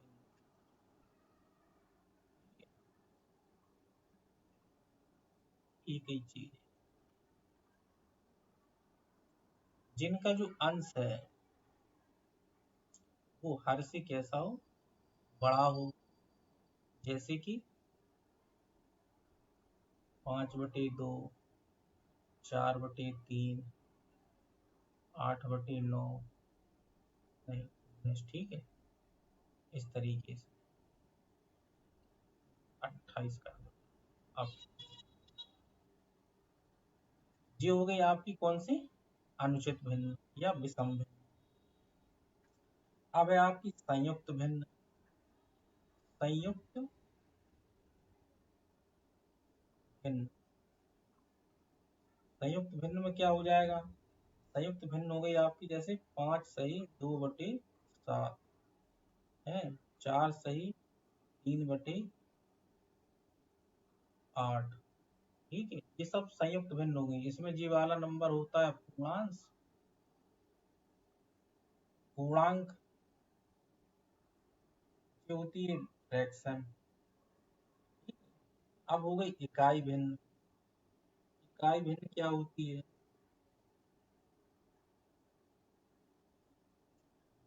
S1: एक ही चीज है, जिनका जो अंश है वो हर से कैसा हो? बड़ा हो। जैसे कि 5/2, 4/3, 8/9, नहीं, ठीक है, इस तरीके से 28 कर दो। अब ये हो गई आपकी कौन सी? अनुचित भिन्न या विषम भिन्न। अब है आपकी संयुक्त भिन्न। संयुक्त भिन्न, संयुक्त भिन्न में क्या हो जाएगा? संयुक्त भिन्न हो गई आपकी जैसे 5 सही 2/7 है, 4 सही 3/8, ठीक है। ये सब संयुक्त भिन्न हो गई। इसमें जी वाला नंबर होता है पूर्णांश, पूर्णांक जो होती है फ्रैक्शन। अब हो गई इकाई भिन्न। इकाई भिन्न क्या होती है?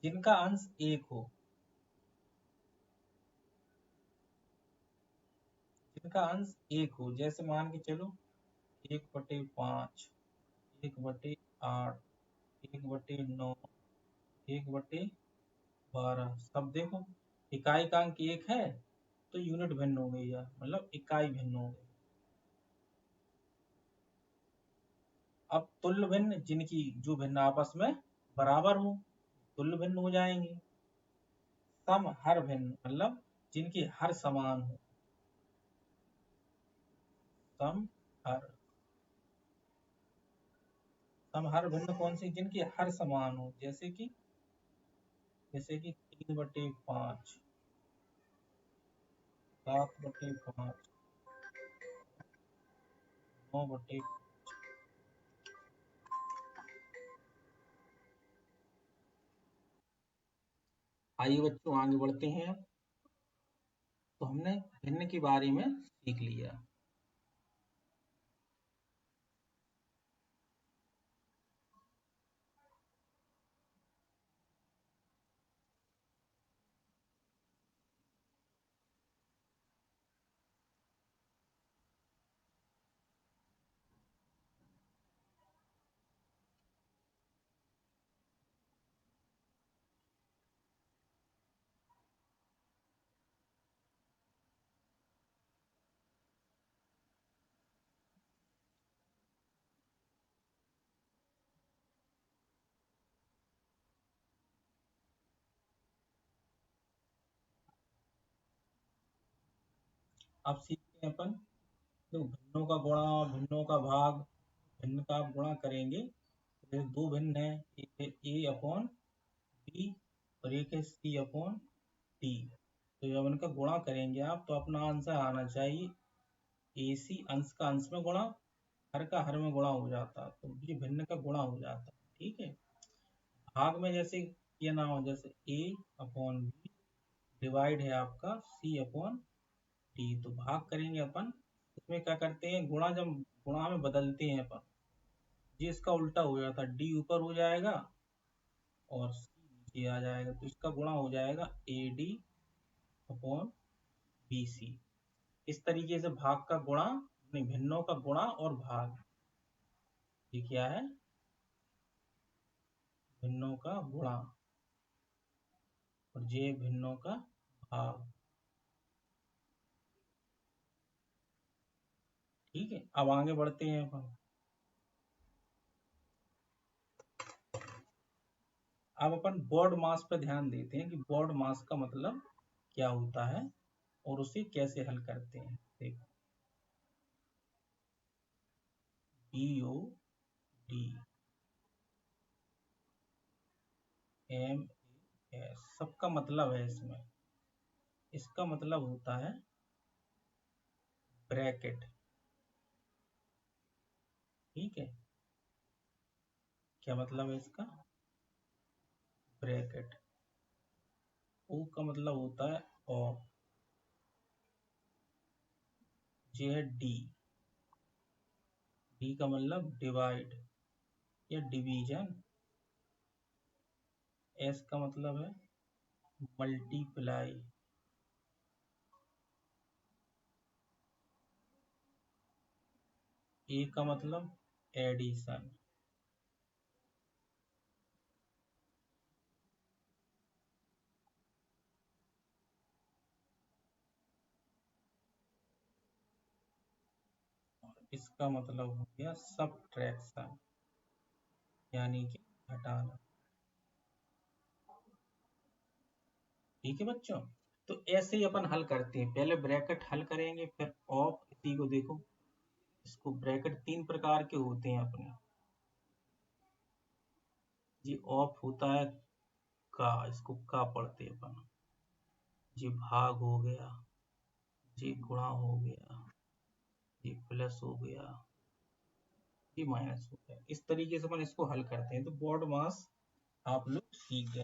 S1: जिनका अंश 1 हो, जिनका अंश 1 हो। जैसे मान के चलो 1/5, 1/8, 1/9, 1/12, सब देखो इकाई का अंक 1 है तो यूनिट भिन्न हो गई है, मतलब इकाई भिन्न हो गई। अब तुल्य भिन्न, जिनकी जो भिन्न आपस में बराबर हो, तुल्य भिन्न हो जाएंगे। सम हर भिन्न, मतलब जिनकी हर समान हो। सम हर, सम हर भिन्न कौन सी? जिनकी हर समान हो। जैसे कि 3/5, 7/5, 9/, आइए बच्चों आगे बढ़ते हैं। तो हमने भिन्न के बारे में सीख लिया। अब सीखते हैं अपन, तो भिन्नों का गुणा और भिन्नों का भाग। भिन्न का आप गुणा करेंगे, जैसे दो भिन्न है, एक है A/B और एक है C/D। तो जब इनका गुणा करेंगे आप तो अपना आंसर आना चाहिए AC। अंश का अंश में गुणा, हर का हर में गुणा हो जाता, तो ये भिन्न का गुणा हो जाता, ठीक है। भाग में जैसे ये ना हो, जैसे A/B डिवाइड है आपका C/D, तो भाग करेंगे अपन। इसमें क्या करते हैं, गुणा जब गुणा में बदलते हैं अपन, ये इसका उल्टा हो जाता, D ऊपर हो जाएगा और C नीचे आ जाएगा, तो इसका गुणा हो जाएगा AD अपॉन BC। इस तरीके से भाग का गुणा, नहीं, भिन्नों का गुणा और भाग, ये क्या है, भिन्नों का गुणा और ये भिन्नों का भाग। ठीक है, अब आगे बढ़ते हैं अपन। अब अपन बोर्ड मास पर ध्यान देते हैं कि बोर्ड मास का मतलब क्या होता है और उसे कैसे हल करते हैं। देखो, BOD MAS सबका मतलब है इसमें, इसका मतलब होता है ब्रैकेट। ठीक है, क्या मतलब है इसका, ब्रैकेट। O का मतलब होता है ऑफ, ये है D, D का मतलब डिवाइड या डिवीजन। S का मतलब है मल्टीप्लाई। A का मतलब एडिशन। इसका मतलब हो गया सबट्रैक्शन, यानी कि घटाना। ठीक है बच्चों, तो ऐसे ही अपन हल करते हैं। पहले ब्रैकेट हल करेंगे, फिर ऑफ। इसी को देखो, इसको ब्रैकेट तीन प्रकार के होते हैं अपने। ये ऑफ होता है का, इसको का पढ़ते हैं अपन। ये भाग हो गया, ये गुणा हो गया, ये प्लस हो गया, ये माइनस हो गया। इस तरीके से अपन इसको हल करते हैं। तो बोर्ड मास आप लोग सीख गए।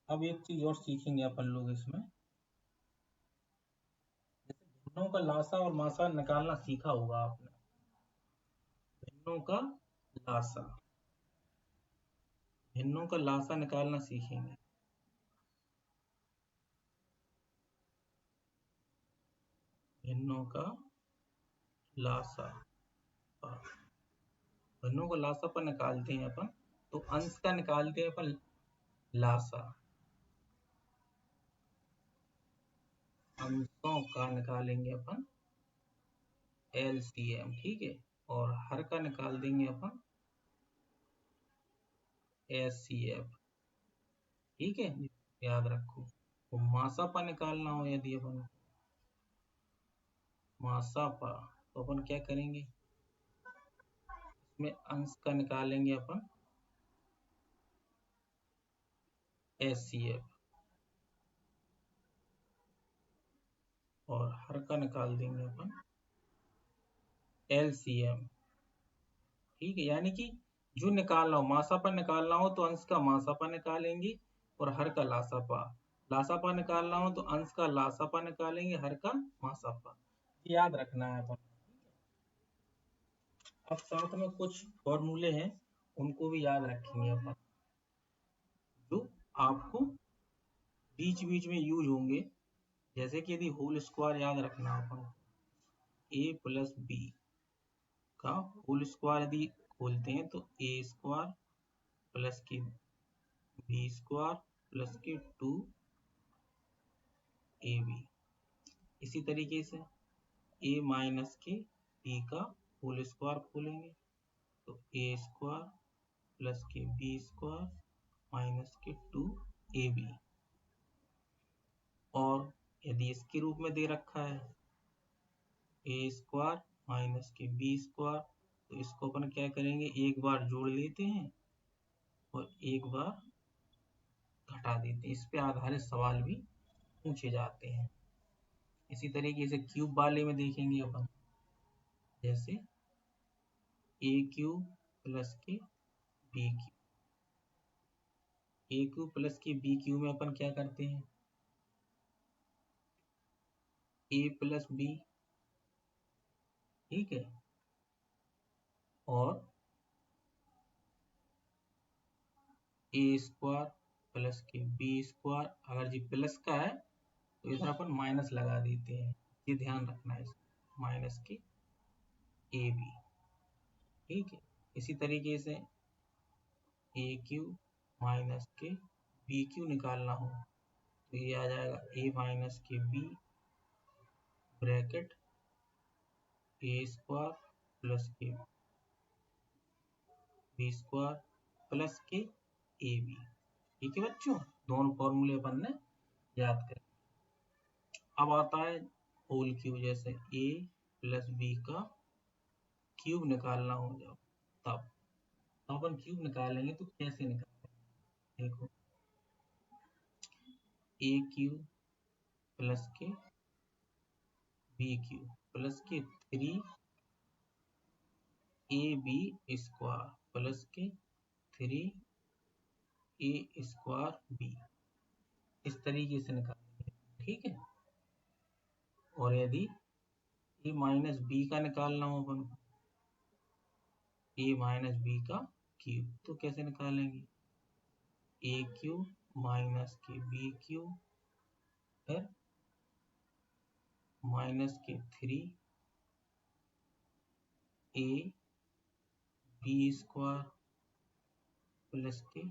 S1: अब एक चीज और सीखेंगे अपन लोग इसमें, जैसे भिन्नों का लासा और मासा निकालना सीखा होगा आपने। भिन्नों का लासा, भिन्नों का लासा निकालना सीखेंगे। भिन्नों का लासा, भिन्नों का लासा पर निकालते हैं अपन, तो अंश का निकालते हैं अपन लासा, अंशों का निकालेंगे अपन LCM। ठीक है, और हर का निकाल देंगे अपन SCF। ठीक है, याद रखो। तो मासापा निकालना हो यदि अपन, मासापा, तो अपन क्या करेंगे, इसमें अंश का निकालेंगे अपन SCF और हर का निकाल देंगे अपन LCM। ठीक है, यानी कि जो निकालना हो, मासापा निकालना हो तो अंश का मासापा निकालेंगे और हर का लासापा। लासापा निकालना हो तो अंश का लासापा निकालेंगे, हर का मासापा। याद रखना है अपन। अब साथ में कुछ फॉर्मूले हैं, उनको भी याद रखेंगे अपन, जो आपको बीच बीच में यूज होंगे। जैसे कि यदि होल स्क्वायर याद रखना अपन, A+B का होल स्क्वायर यदि खोलते हैं तो A² प्लस के B² प्लस के 2AB। इसी तरीके से A माइनस के B का होल स्क्वायर खोलेंगे तो A² प्लस के B² माइनस के 2AB। और यदि इसके रूप में दे रखा है A² माइनस के B², तो इसको अपन क्या करेंगे, एक बार जोड़ लेते हैं और एक बार घटा देते हैं। इस पे आधारित सवाल भी पूछे जाते हैं। इसी तरीके से क्यूब वाले में देखेंगे अपन, जैसे A³ प्लस के B³। A³ प्लस के B³ में अपन क्या करते हैं, A+B। ठीक है, और ए स्क्वायर प्लस के बी स्क्वायर। अगर जी प्लस का है तो इधर अपन माइनस लगा देते हैं, ये ध्यान रखना है, माइनस के ए बी। ठीक है, इसी तरीके से ए क्यू माइनस के बी क्यू निकालना हो तो ये आ जाएगा ए माइनस के बी ब्रैकेट ए स्क्वायर प्लस के बी स्क्वायर प्लस के ए बी। ठीक है बच्चों, दोनों फॉर्मूले अपन ने याद करें। अब आता है होल क्यूब, जैसे ए प्लस बी का क्यूब निकालना हो जब तब अपन क्यूब निकालेंगे तो कैसे निकालेंगे, देखो ए क्यूब प्लस के बी क्यूब प्लस के 3 ए बी स्क्वायर प्लस के 3 ए स्क्वायर बी, इस तरीके से निकालेंगे। ठीक है, और यदि ए माइनस बी का निकालना हो अपन को, ए माइनस बी का क्यूब, तो कैसे निकालेंगे, ए क्यूब माइनस के बी क्यूब फिर माइनस के 3 ए बी स्क्वायर प्लस के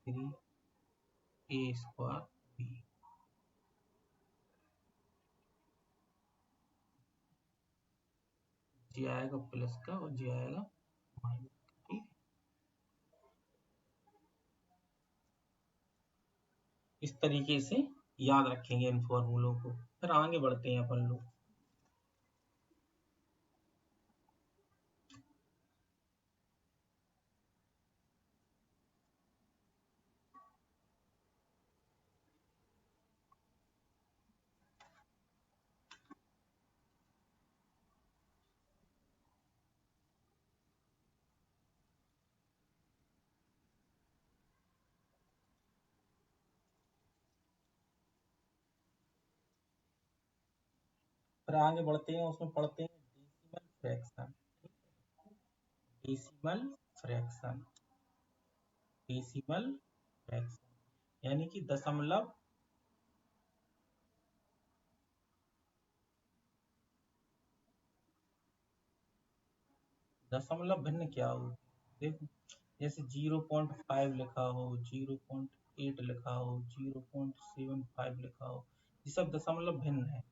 S1: 3 ए स्क्वायर बी। जी आएगा प्लस का और जी आएगा माइनस का। ठीक, इस तरीके से याद रखेंगे इन फॉर्मूलों को। फिर आगे बढ़ते हैं अपन लोग। फिर आगे बढ़ते हैं, उसमें पढ़ते हैं decimal fraction. Decimal fraction, decimal fraction यानी कि दशमलव दशमलव भिन्न क्या हो, देखो जैसे 0.5 लिखा हो, 0.8 लिखा हो, 0.75 लिखा हो, ये सब दशमलव भिन्न है।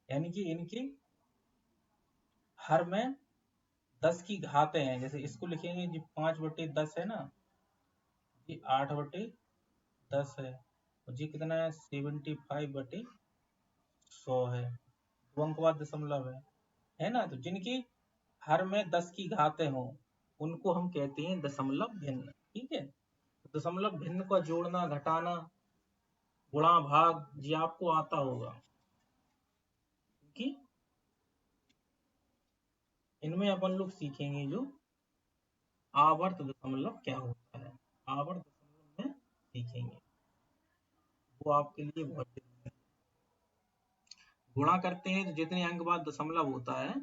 S1: यानी कि इनके हर में 10 की घातें हैं। जैसे इसको लिखेंगे जी 5/10 है ना, ये 8/10 है, और जी कितना है 75/100 है, दो अंक बाद दशमलव है ना। तो जिनकी हर में 10 की घातें हो उनको हम कहते हैं दशमलव भिन्न। ठीक है, तो दशमलव भिन्न का जोड़ना घटाना गुणा भाग जी आपको आता होगा, क्योंकि इनमें अपन लोग सीखेंगे जो आवर्त दशमलव क्या होता है, आवर्त दशमलव में सीखेंगे, वो आपके लिए बहुत जरूरी है। गुणा करते हैं तो जितने अंक बाद दशमलव होता है,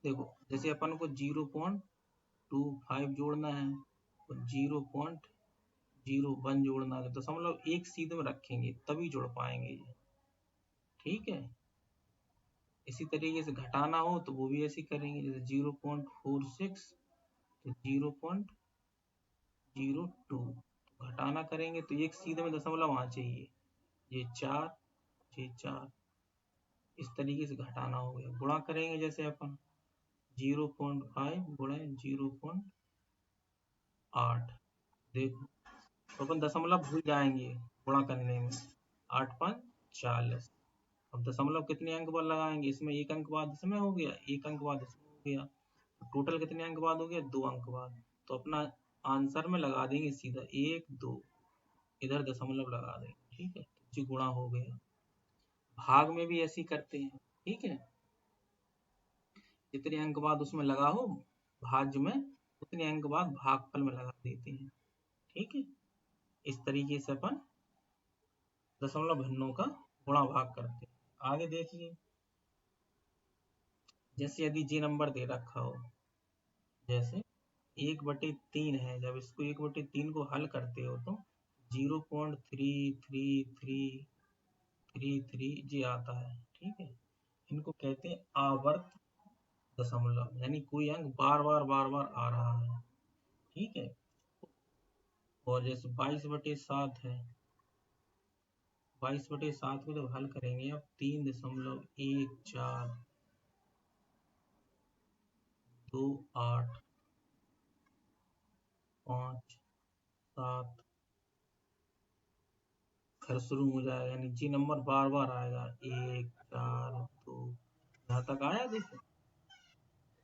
S1: देखो जैसे अपन को 0.25 जोड़ना है और 0.01 जोड़ना है, तो दशमलव एक सीध में रखेंगे तभी जोड़ पाएंगे ये। ठीक है, इसी तरीके से घटाना हो तो वो भी ऐसे करेंगे, जैसे 0.46 तो 0.02 घटाना करेंगे तो एक सीधे में दशमलव आना चाहिए, ये 4 ये 4, इस तरीके से घटाना हो गया। गुणा करेंगे जैसे अपन 0.5 गुणे 0.8, देखो तो अपन दशमलव भूल जाएंगे गुणा करने में, 8×5 40। अब दशमलव कितने अंक बाद लगाएंगे, इसमें एक अंक बाद इसमें हो गया, एक अंक बाद इसमें हो गया, तो टोटल कितने अंक बाद हो गया, 2 अंक बाद। तो अपना आंसर में लगा देंगे सीधा 1 2, इधर दशमलव लगा देंगे। ठीक है, तो जी गुणा हो गया। भाग में भी ऐसे ही करते हैं। ठीक है, जितने अंक बाद उसमें लगा हो भाज्य में, उतने अंक बाद भागफल में लगा देते हैं। ठीक है, इस तरीके से अपन दशमलव भिन्नों का गुणा भाग करते हैं। आगे देखिए, जैसे यदि जी नंबर दे रखा हो, जैसे 1/3 है। जब इसको 1/3 को हल करते हो तो 0.3333 जी आता है। ठीक है, इनको कहते हैं आवर्त दशमलव, यानी कोई अंक बार बार आ रहा है। ठीक है, और जैसे 22/7 है, 22/7 को जब हल करेंगे आप 3.142857 फिर शुरू हो जाएगा, यानी जी नंबर बार बार आएगा, 1 4 2, यहाँ तक आया देखो,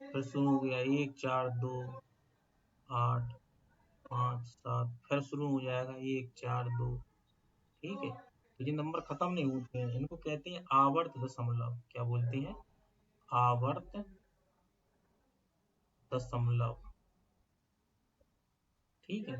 S1: फिर शुरू हो गया 1 4 2 8 5 7, फिर शुरू हो जाएगा 1 4 2। ठीक है, तो ये नंबर खत्म नहीं होते हैं, इनको कहते हैं आवर्त दशमलव। क्या बोलते हैं? आवर्त दशमलव। ठीक है,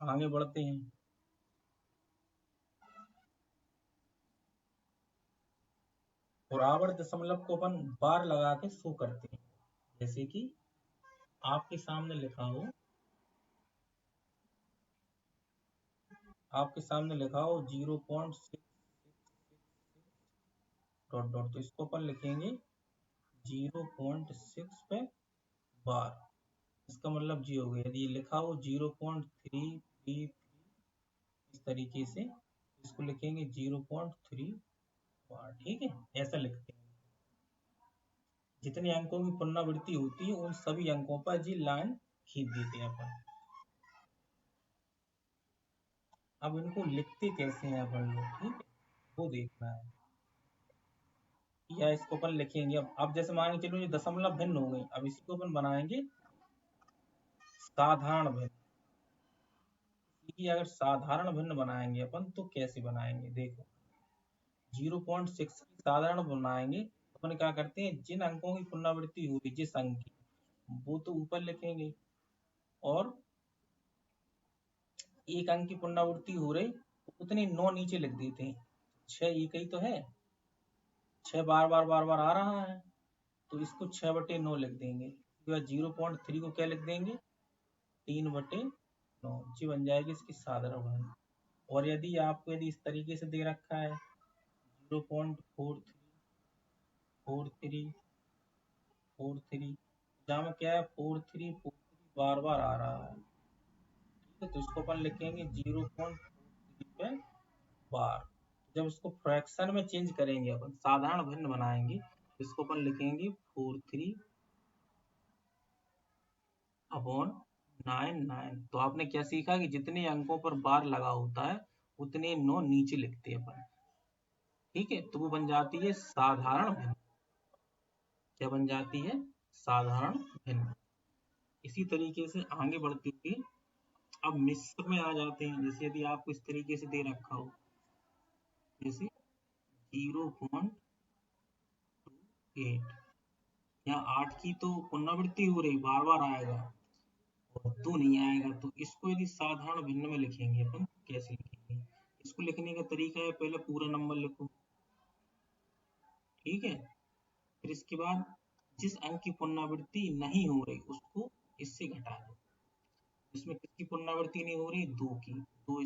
S1: आगे बढ़ते हैं। और आवर्त दशमलव को अपन बार लगा के शो करते हैं, जैसे कि आपके सामने लिखा हो, आपके सामने लिखा हो 0.6 डॉट डॉट, तो इसको अपन लिखेंगे 0.6 पे बार, इसका मतलब जी हो गया। यदि ये लिखा हो 0.333, इस तरीके से इसको लिखेंगे 0.3 बार। ठीक है, ऐसा लिखते हैं। जितने अंकों की पुनरावृत्ति होती है उन सभी अंकों पर जी लाइन खींच देते हैं अपन। अब इनको लिखते कैसे हैं अपन लोग, ठीक है, वो देखना है। या इसको अपन लिखेंगे, अब जैसे मान के चलो ये दशमलव भिन्न हो गई, अब इसी को अपन बनाएंगे साधारण भिन्न। अगर साधारण भिन्न बनाएंगे अपन तो कैसे बनाएंगे, देखो 0.6 की साधारण बनाएंगे तो अपन क्या करते हैं, जिन अंकों की पुनरावृत्ति होगी जिस अंक की, वो तो ऊपर लिखेंगे, और एक अंक की पुनरावृत्ति हो रही तो उतने 9 नीचे लिख देते हैं। 6 एक ही तो है, 6 बार बार आ रहा है, तो इसको 6/9 लिख देंगे। उसके बाद 0.3 को क्या लिख देंगे, 3/9 जी बन जाएगी इसकी साधारण भिन्न। और यदि आपको इस तरीके से दे रखा है 0.434343, जहाँ में क्या है 4343 बार बार आ रहा है। ठीक है, तो इसको अपन लिखेंगे 0.43 पे बार। जब इसको फ्रैक्शन में चेंज करेंगे, अपन साधारण भिन्न बनाएंगे, इसको अपन लिखेंगे 43/9। तो आपने क्या सीखा कि जितने अंकों पर बार लगा होता है उतने 9 नीचे लिखते हैं अपन। ठीक है, तो वो बन जाती है साधारण भिन्न। क्या बन जाती है? साधारण भिन्न। इसी तरीके से आगे बढ़ते हुए अब मिश्र में आ जाते हैं। जैसे यदि आपको इस तरीके से दे रखा हो, जैसे 0.28, यहाँ 8 की तो पुनरावृत्ति हो रही, बार बार आएगा, और 2 नहीं आएगा, तो इसको यदि साधारण भिन्न में लिखेंगे अपन, कैसे लिखेंगे? इसको लिखने का तरीका है, पहले पूरा नंबर लिखो। ठीक है, फिर इसके बाद जिस अंक की पुनरावृत्ति नहीं हो रही उसको इससे घटा दो। इसमें किसकी पुनरावृत्ति नहीं हो रही? 2 की, दो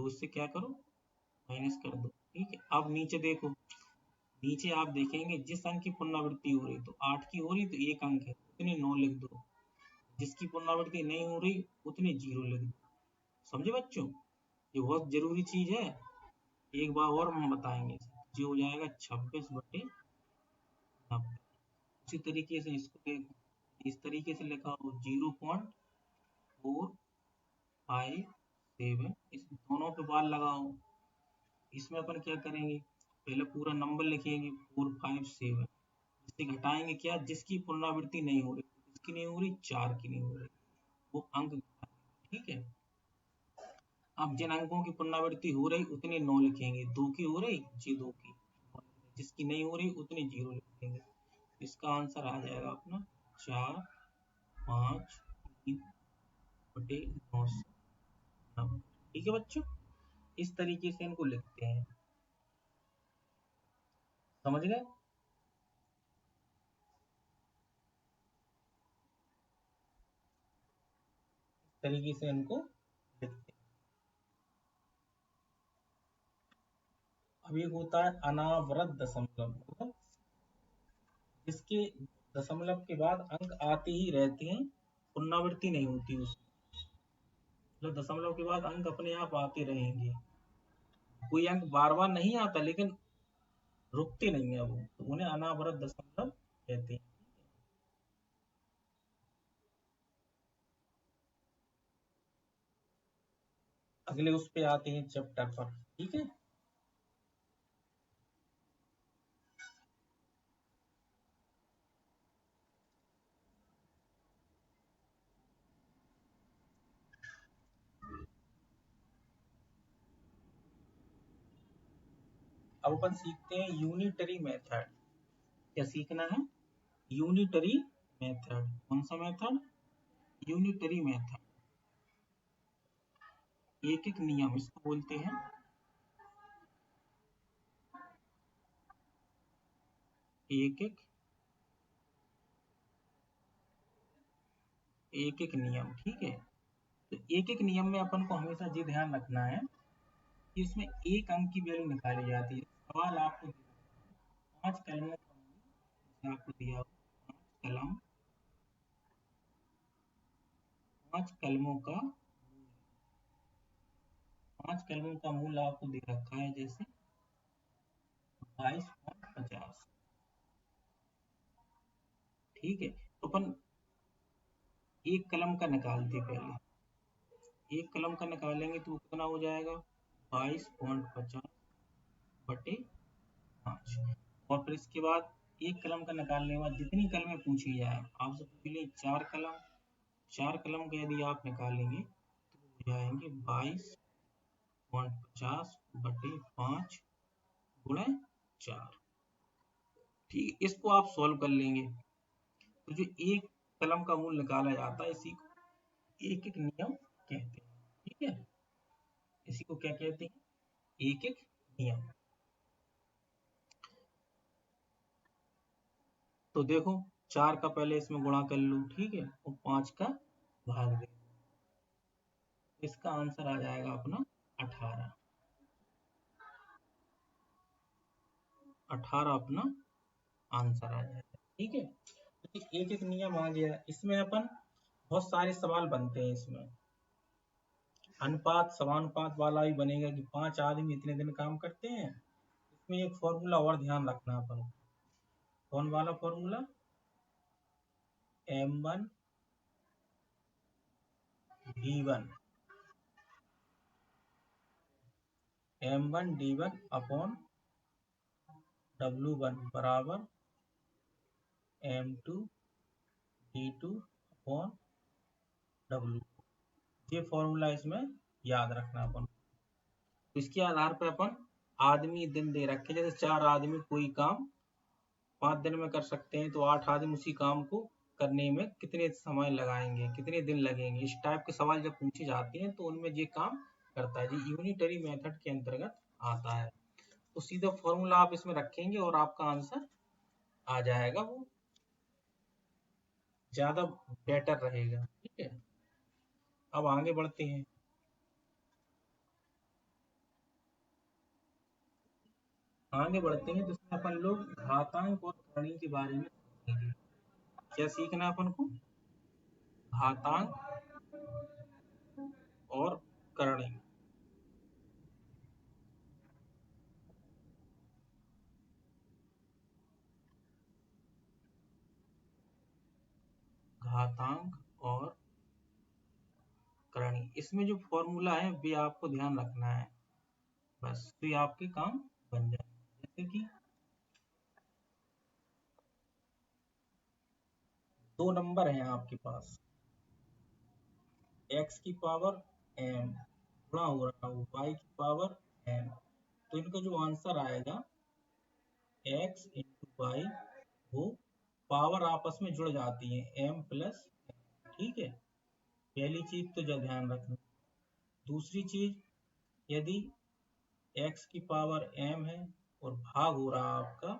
S1: इससे क्या करो, माइनस कर दो। ठीक है, अब नीचे देखो, नीचे आप देखेंगे जिस अंक की पुनरावृत्ति हो रही, तो 8 की हो रही तो एक अंक है उतने 9 लिख दो, जिसकी पुनरावृत्ति नहीं हो रही उतने 0 लिख दो। समझे बच्चों, ये बहुत जरूरी चीज है, एक बार और हम बताएंगे। जो हो जाएगा 26/90। उसी तरीके से इसको देखो, इस तरीके से लिखा हो 0.457, इस दोनों पे बार लगाओ। इसमें अपन क्या करेंगे, पहले पूरा नंबर लिखेंगे 457, इससे घटाएंगे क्या, जिसकी पुनरावृत्ति नहीं हो रही, किसकी नहीं हो रही, 4 की नहीं हो रही, वो अंक घटाएंगे। ठीक है, अब जिन अंकों की पुनरावृत्ति हो रही उतने 9 लिखेंगे, 2 की हो रही जी 2 की, जिसकी नहीं हो रही उतने 0 लिखेंगे। इसका आंसर आ जाएगा अपना 4, 5, 3/990। ठीक है बच्चों, इस तरीके से इनको लिखते हैं। समझ गए? इस तरीके से इनको लिखते हैं। अब एक होता है अनावृत दशमलव, मतलब जिसके दशमलव के बाद अंक आते ही रहते हैं, पुनरावृत्ति नहीं होती उसमें, मतलब दशमलव के बाद अंक अपने आप आते रहेंगे। कोई अंक बार बार नहीं आता लेकिन रुकते नहीं है वो, तो उन्हें अनावृत दशमलव कहते हैं। अगले उस पे आते हैं चैप्टर पर। ठीक है, अब अपन सीखते हैं यूनिटरी मेथड। क्या सीखना है? Unitary method. कौन सा मेथड? Unitary method. एक एक नियम इसको बोलते हैं। एक एक नियम। ठीक है, तो एक एक नियम में अपन को हमेशा ये ध्यान रखना है कि इसमें एक अंक की वैल्यू निकाली जाती है। सवाल आपको 5 कलमों का मूल आपको दिया हो, 5 कलम, 5 कलमों का, 5 कलमों का मूल आपको दे रखा है, जैसे 22.50। ठीक है, तो अपन एक कलम का निकालते पहले। एक कलम का निकालेंगे तो कितना हो जाएगा? 22.50/5। और फिर इसके बाद एक कलम का निकालने के बाद जितनी कलमें पूछी जाए, आपसे पूछ ली 4 कलम, 4 कलम का यदि आप निकालेंगे तो हो जाएंगे 22.50/5 गुणे 4। ठीक, इसको आप सॉल्व कर लेंगे। तो जो एक कलम का मूल निकाला जाता है, इसी को एक एक नियम कहते हैं। ठीक है, इसी को क्या कहते हैं? एक एक नियम। तो देखो, 4 का पहले इसमें गुणा कर लो, ठीक है, और 5 का भाग दे, इसका आंसर आ जाएगा अपना 18। 18 अपना आंसर आ जाएगा। ठीक है, तो एक एक नियम आ गया। इसमें अपन बहुत सारे सवाल बनते हैं इसमें। अनुपात समानुपात वाला भी बनेगा कि 5 आदमी इतने दिन काम करते हैं। इसमें एक फॉर्मूला और ध्यान रखना अपन। कौन वाला formula? M1D1, M1D1 upon W1 बराबर M2D2 अपॉन W। ये फॉर्मूला इसमें याद रखना अपन। तो इसके आधार पर अपन आदमी दिन दे रखे, जैसे 4 आदमी कोई काम 5 दिन में कर सकते हैं, तो 8 आदमी उसी काम को करने में कितने समय लगाएंगे, कितने दिन लगेंगे, इस टाइप के सवाल जब पूछे जाते हैं तो उनमें ये काम करता है। ये यूनिटरी मेथड के अंतर्गत आता है। तो सीधा फॉर्मूला आप इसमें रखेंगे और आपका आंसर आ जाएगा, वो ज्यादा बेटर रहेगा। ठीक है, अब आगे बढ़ते हैं। आगे बढ़ते हैं तो इसमें अपन लोग घातांक और करणी के बारे में सीखेंगे। क्या सीखना है अपन को? घातांक और करणी। घातांक और करणी, इसमें जो फॉर्मूला है वे आपको ध्यान रखना है, बस तो ये आपके काम बन जाए। जैसे कि 2 नंबर हैं आपके पास, x की पावर m गुणा हो रहा है y की पावर m, तो इनका जो आंसर आएगा x इंटू वाई हो पावर आपस में जुड़ जाती है m प्लस, ठीक है। पहली चीज तो जो ध्यान रखना। दूसरी चीज, यदि x की पावर m है और भाग हो रहा आपका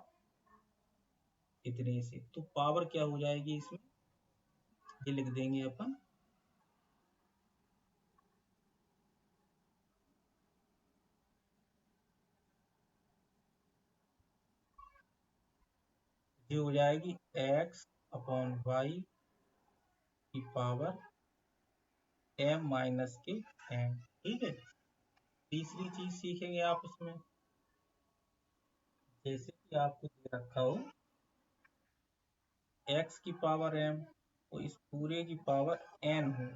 S1: इतने से, तो पावर क्या हो जाएगी इसमें, ये लिख देंगे अपन, ये हो जाएगी x अपॉन वाई की पावर m माइनस के m, ठीक है। तीसरी चीज सीखेंगे आप उसमें, जैसे कि आपको दे रखा हो x की पावर m, तो इस पूरे की पावर n हो,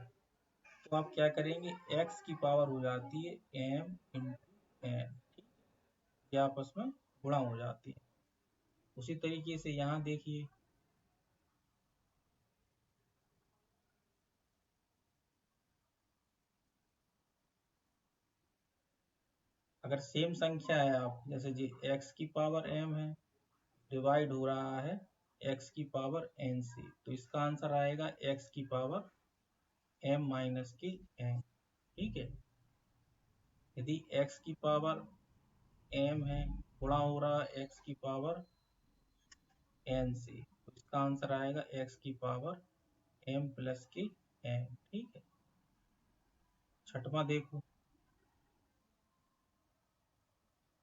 S1: तो आप क्या करेंगे, x की पावर हो जाती है m इंटू n, ये आपस में गुणा हो जाती है। उसी तरीके से यहाँ देखिए, अगर सेम संख्या है, आप जैसे जी x की पावर m है, डिवाइड हो रहा है x की पावर n से, तो इसका आंसर आएगा x की पावर m माइनस की n, ठीक है। यदि x की पावर m है, गुणा हो रहा है x की पावर n से, तो इसका आंसर आएगा x की पावर m प्लस की n, ठीक है। छठवां देखो,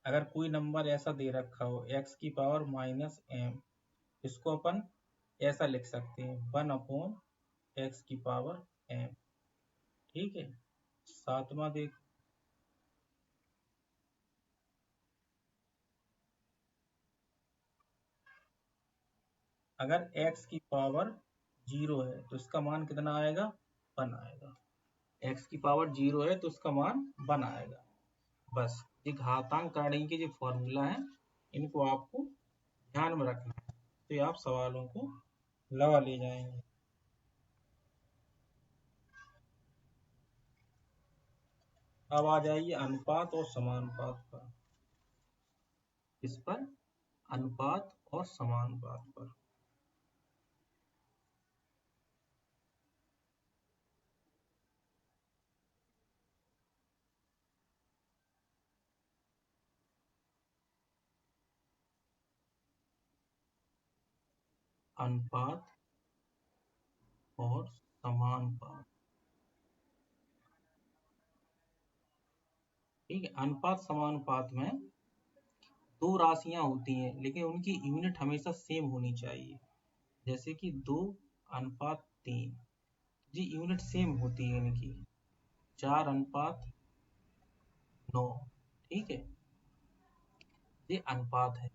S1: अगर कोई नंबर ऐसा दे रखा हो x की पावर माइनस m, इसको अपन ऐसा लिख सकते हैं 1 अपॉन x की पावर m, ठीक है। सातवां देखो, अगर x की पावर 0 है तो इसका मान कितना आएगा, 1 आएगा। x की पावर 0 है तो इसका मान 1 आएगा। बस ये घातांक करने के जो फॉर्मूला है, इनको आपको ध्यान में रखना है, तो ये आप सवालों को लगा ले जाएंगे। अब आ जाइए अनुपात और समानुपात पर। इस पर अनुपात और समानुपात पर। अनुपात और समानुपात, ठीक है। अनुपात समानुपात में दो राशियां होती हैं, लेकिन उनकी यूनिट हमेशा सेम होनी चाहिए। जैसे कि 2:3, जी यूनिट सेम होती है इनकी। 4:9, ठीक है, ये अनुपात है।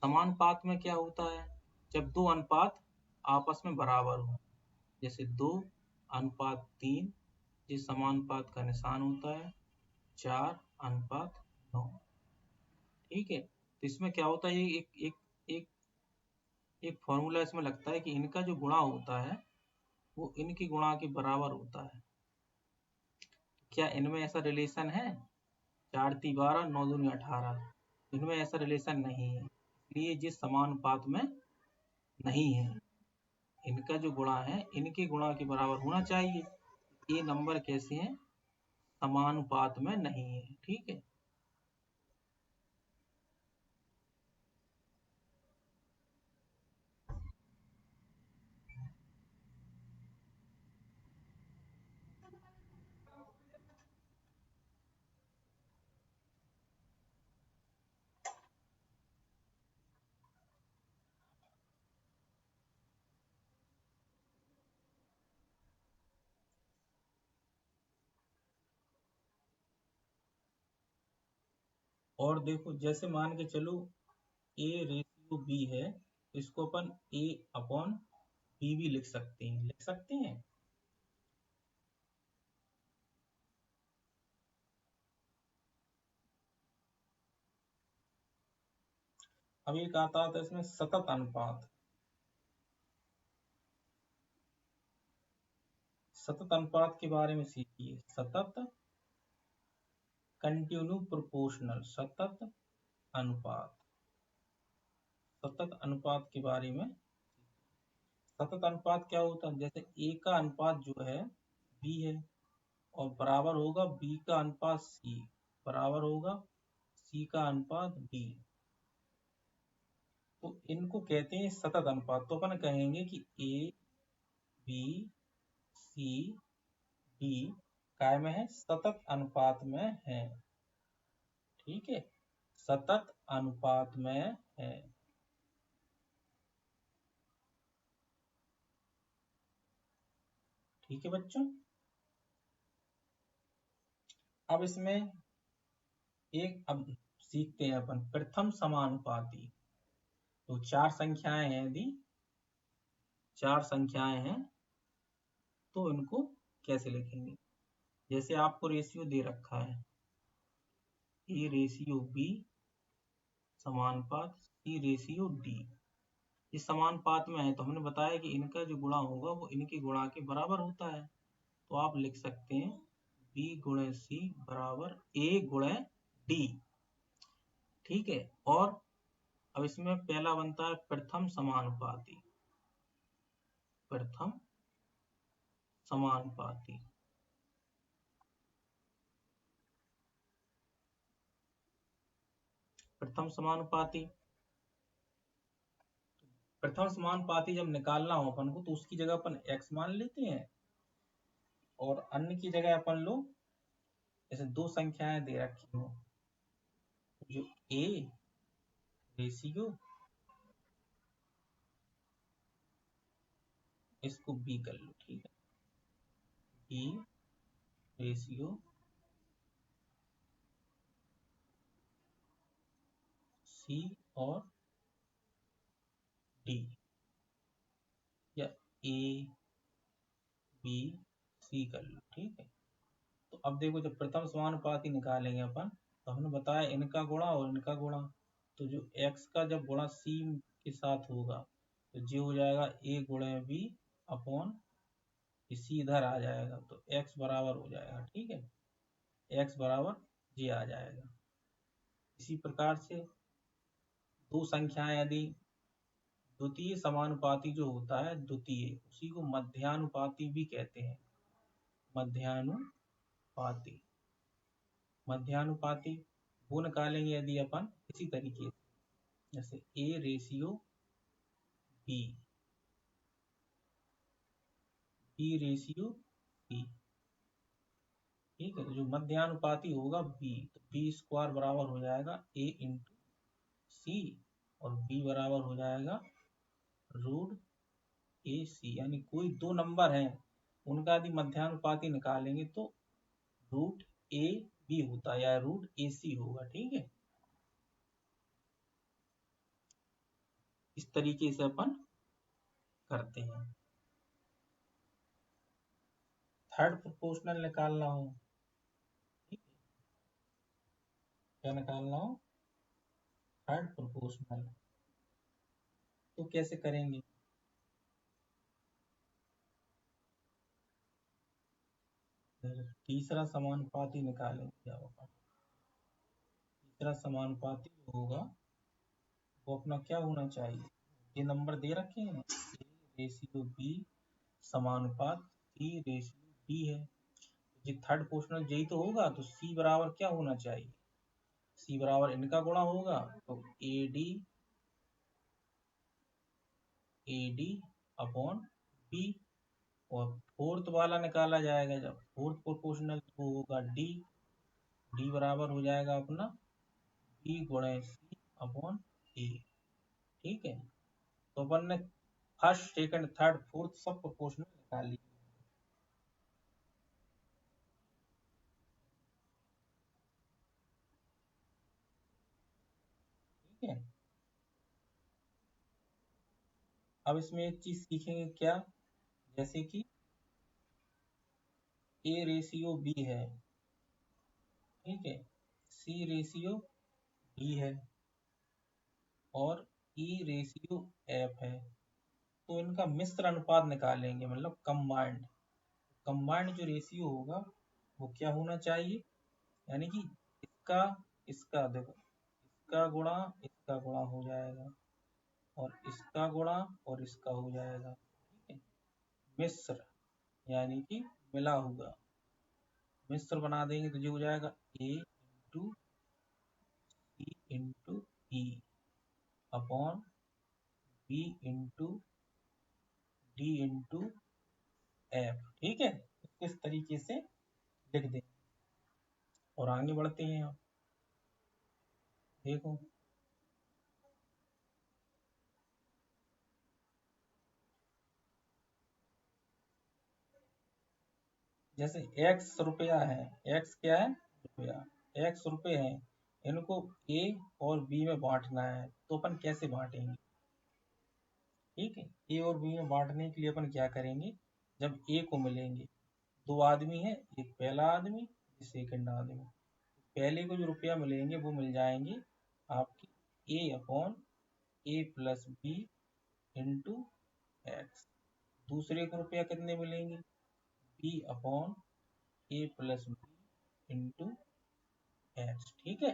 S1: समानुपात में क्या होता है, जब दो अनुपात आपस में बराबर हो, जैसे 2:3, ये समानुपात का निशान होता है। 4:9, ठीक है। तो इसमें क्या होता है, एक एक एक एक फॉर्मूला इसमें लगता है कि इनका जो गुणा होता है वो इनकी गुणा के बराबर होता है। क्या इनमें ऐसा रिलेशन है, 4×3 = 12, 9×2 = 18, इनमें ऐसा रिलेशन नहीं है, इसलिए ये समानुपात में नहीं है। इनका जो गुणा है इनके गुणा के बराबर होना चाहिए। ये नंबर कैसे हैं, समानुपात में नहीं है, ठीक है। और देखो, जैसे मान के चलो A/B है, तो इसको अपन A/B भी लिख सकते हैं, लिख सकते हैं। अब एक आता था इसमें सतत अनुपात। सतत अनुपात के बारे में सीखिए, सतत कंटिन्यू प्रोपोर्शनल, सतत अनुपात, सतत अनुपात के बारे में। सतत अनुपात क्या होता है, जैसे ए का अनुपात जो है बी है और बराबर होगा बी का अनुपात सी, बराबर होगा सी का अनुपात बी, तो इनको कहते हैं सतत अनुपात। तो अपन कहेंगे कि ए बी सी डी काय में है, सतत अनुपात में है। ठीक है, सतत अनुपात में है। ठीक है बच्चों, अब इसमें एक अब सीखते हैं अपन प्रथम समानुपाती। तो चार संख्याएं हैं, यदि चार संख्याएं हैं तो इनको कैसे लिखेंगे। जैसे आपको रेशियो दे रखा है ए रेशियो बी समानुपात सी रेशियो डी, इस समानुपात में है तो हमने बताया कि इनका जो गुणा होगा वो इनके गुणा के बराबर होता है। तो आप लिख सकते हैं बी गुणे सी बराबर ए गुणे डी। ठीक है, और अब इसमें पहला बनता है प्रथम समानुपाती, प्रथम समानुपाती। प्रथम समानुपाती, प्रथम समानुपाती जब निकालना हो अपन को तो उसकी जगह अपन x मान लेते हैं और अन्य की जगह अपन लोग जैसे दो संख्याएं दे रखी हो, जो a रेशियो इसको b कर लो। ठीक है, b रेशियो c और d, या a b c कर लो। ठीक है, तो अब देखो जब प्रथम समानुपाती निकालेंगे अपन तो हमने बताया इनका गुणा और इनका गुणा, तो जो x का जब गुणा c के साथ होगा तो ये हो जाएगा a गुणे b अपॉन सी इधर आ जाएगा तो x बराबर हो जाएगा। ठीक है, x बराबर ये आ जाएगा। इसी प्रकार से दो संख्याएं यदि द्वितीय समानुपाती जो होता है द्वितीय, उसी को मध्यानुपाती भी कहते हैं, मध्यानुपाती। मध्यानुपाती वो निकालेंगे यदि अपन इसी तरीके से, जैसे A ratio B, B ratio B. ठीक है, तो जो मध्यानुपाती होगा बी, तो बी स्क्वायर बराबर हो जाएगा ए इंटू सी और बी बराबर हो जाएगा रूट ए सी, यानी कोई दो नंबर हैं उनका यदि मध्यानुपाती निकालेंगे तो रूट ए बी होता है या रूट ए सी होगा। ठीक है, इस तरीके से अपन करते हैं। थर्ड प्रोपोर्शनल निकालना हो, ठीक है, क्या निकालना हो, थर्ड प्रोपोर्शनल, तो कैसे करेंगे। तीसरा समानुपाती निकालेंगे। अब अपन तीसरा समानुपाती जो होगा वो अपना क्या होना चाहिए, ये नंबर दे रखे हैं ए रेशियो बी समानुपात सी रेशियो डी है, ये थर्ड पोर्शनल यही तो होगा, तो सी बराबर क्या होना चाहिए, सी बराबर इनका गुणा होगा तो ए डी अपॉन बी, और फोर्थ वाला निकाला जाएगा जब फोर्थ प्रोपोर्शनल तो होगा डी, डी बराबर हो जाएगा अपना बी गुणे सी अपॉन ए। ठीक है, तो अपन ने फर्स्ट सेकंड थर्ड फोर्थ सब प्रोपोर्शनल निकाल ली। ठीक है, अब इसमें एक चीज सीखेंगे क्या, जैसे कि ए रेशियो बी है, ठीक है, सी रेशियो डी है और ई रेशियो एफ है, तो इनका मिश्र अनुपात निकालेंगे, मतलब कंबाइंड। कंबाइंड जो रेशियो होगा वो क्या होना चाहिए, यानी कि इसका इसका देखो इसका गुणा हो जाएगा और इसका गुणा और इसका हो जाएगा। मिश्र यानी कि मिला हुआ, मिश्र बना देंगे तो जो हो जाएगा A into C into E upon B into D into F। ठीक है, इस तरीके से लिख देंगे और आगे बढ़ते हैं। आप देखो, जैसे x रुपया है, x क्या है, रुपया, x रुपये है, इनको A और B में बांटना है, तो अपन कैसे बांटेंगे। ठीक है, A और B में बांटने के लिए अपन क्या करेंगे, जब A को मिलेंगे, दो आदमी है, एक पहला आदमी एक सेकंड आदमी, पहले को जो रुपया मिलेंगे वो मिल जाएंगे आपकी A upon A plus B into X, दूसरे को रुपया कितने मिलेंगे, B अपॉन A plus B into X. ठीक है,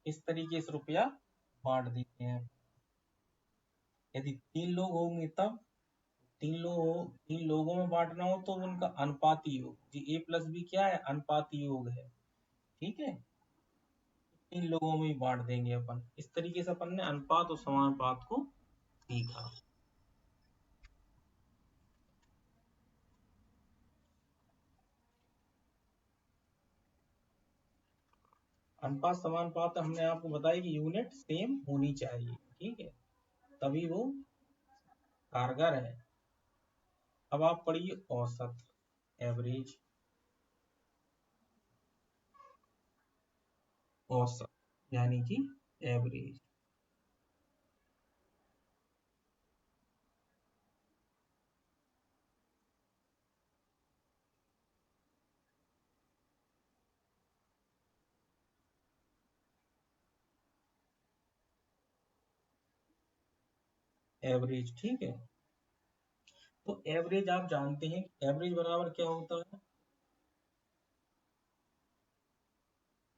S1: इस तरीके से रुपया बांट देते हैं। यदि तीन लोग होंगे तब, तीन लोगों में बांटना हो तो उनका अनुपाती योग, जी A प्लस बी क्या है, अनुपाती योग है। ठीक है, तीन लोगों में ही बांट देंगे अपन। इस तरीके से अपन ने अनुपात और समानुपात को सीखा। अनुपात समानुपात हमने आपको बताया कि यूनिट सेम होनी चाहिए। ठीक है, तभी वो कारगर है। अब आप पढ़िए औसत, एवरेज। औसत यानी कि एवरेज। एवरेज, ठीक है। तो एवरेज आप जानते हैं, एवरेज बराबर क्या होता है,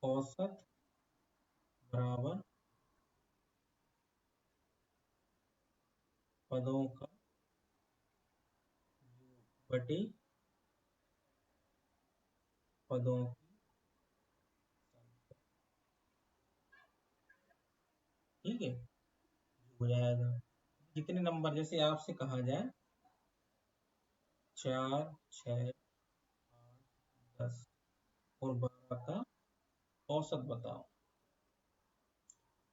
S1: औसत बराबर पदों का बटे पदों की, ठीक है, हो जाएगा। कितने नंबर, जैसे आपसे कहा जाए 4, 6, 10 और 12 का औसत बताओ,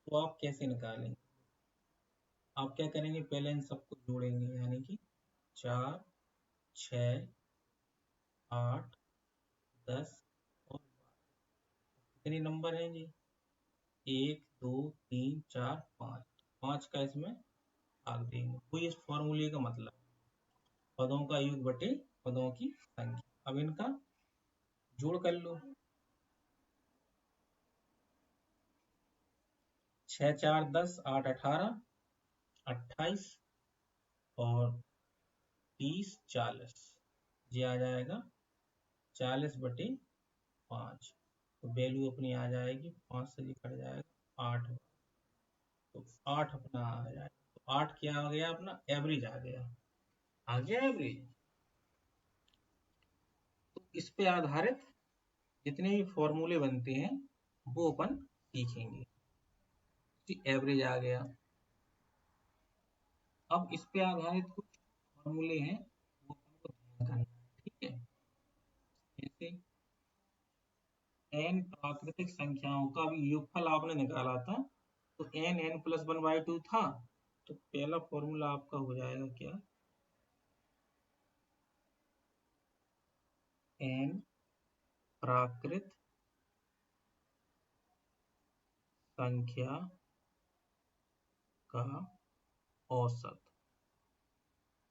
S1: तो आप कैसे निकालेंगे। आप क्या करेंगे, पहले इन सबको जोड़ेंगे, यानी कि 4, 6, 8, 10 और कितने नंबर हैं जी, 1, 2, 3, 4, 5, 5 का इसमें भाग देंगे। कोई इस फॉर्मूले का मतलब, पदों का योग बटे पदों की संख्या। अब इनका जोड़ कर लो, 6, 4, 10, 8, 18, 28 और 30, 40, ये आ जाएगा 40 बटे 5। तो वैल्यू अपनी आ जाएगी, 5 से ये कट जाएगा 8, तो 8 अपना आ जाएगा। तो 8 क्या आ गया अपना, एवरेज आ गया, आ गया एवरेज। तो इस पे आधारित जितने भी फॉर्मूले बनते हैं वो अपन सीखेंगे। एवरेज आ गया। अब इस पे आधारित कुछ फॉर्मूले हैं, वो अपन को ध्यान करना है। ठीक है, जैसे n प्राकृतिक संख्याओं का भी योगफल आपने निकाला था, तो n प्लस 1/2 था, तो पहला फॉर्मूला आपका हो जाएगा क्या, n प्राकृत संख्या का औसत,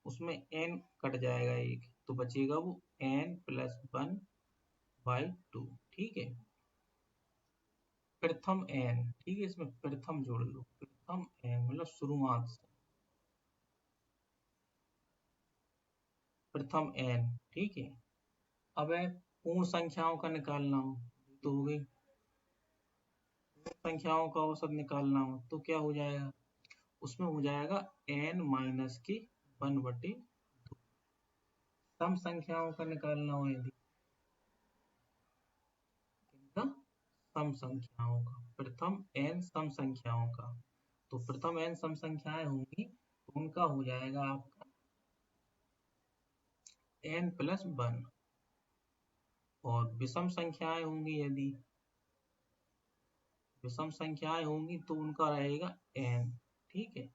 S1: उसमें n कट जाएगा एक, तो बचेगा वो n प्लस 1/2। ठीक है, प्रथम n, ठीक है, इसमें प्रथम जोड़ लो, प्रथम n मतलब शुरुआत से, प्रथम n। ठीक है, अब है पूर्ण संख्याओं का निकालना हो, तो हो गई, पूर्ण संख्याओं का औसत निकालना हो तो क्या हो जाएगा, उसमें हो जाएगा n माइनस के 1/2। सम संख्याओं का निकालना हो, यदि इनका सम संख्याओं का, प्रथम n सम संख्याओं का, तो प्रथम n सम संख्याएं होंगी तो उनका हो जाएगा आपका n+1, और विषम संख्याएं होंगी, यदि विषम संख्याएं होंगी तो उनका रहेगा n। ठीक है,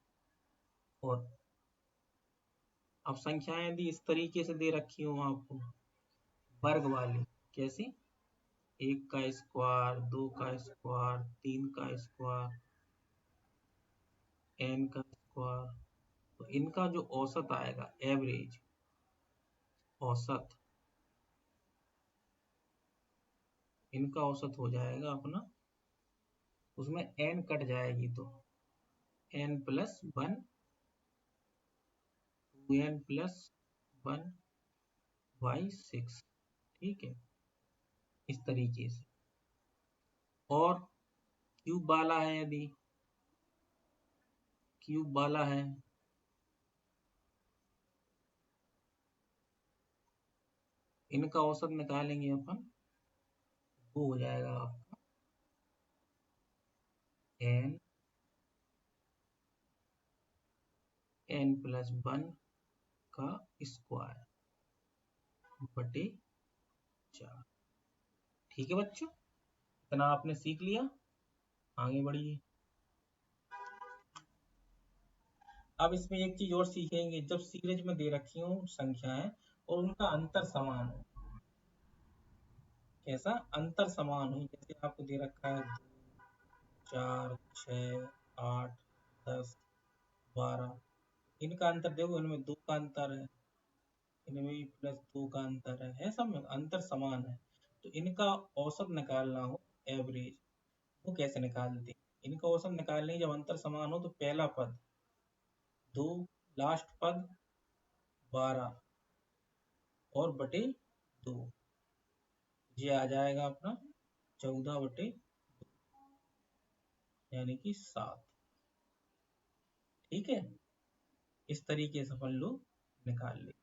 S1: और अब संख्याएं यदि इस तरीके से दे रखी हो आपको वर्ग वाली, कैसी, 1 का स्क्वायर, 2 का स्क्वायर, 3 का स्क्वायर, n का स्क्वायर, तो इनका जो औसत आएगा, एवरेज, औसत, इनका औसत हो जाएगा अपना, उसमें n कट जाएगी तो n+1, 2n+1/6। ठीक है, इस तरीके से। और क्यूब वाला है, यदि क्यूब वाला है, इनका औसत निकालेंगे अपन, वो हो जाएगा आपका n+1 का स्क्वायर बटे 4। ठीक है बच्चों, इतना आपने सीख लिया, आगे बढ़िए। अब इसमें एक चीज और सीखेंगे, जब सीरीज में दे रखी हो संख्याएं और उनका अंतर समान हो, कैसा अंतर समान हो, जैसे आपको दे रखा है 2, 4, 6, 8, 10, 12, इनका अंतर देखो, इनमें 2 का अंतर है, इनमें भी +2 का अंतर है, सब में अंतर समान है, तो इनका औसत निकालना हो, एवरेज, वो कैसे निकालते हैं? इनका औसत निकालने जब अंतर समान हो तो पहला पद 2, लास्ट पद 12 और बटे 2, ये आ जाएगा अपना 14/2, यानी कि 7। ठीक है, इस तरीके से अपन लोग निकाल लेते हैं।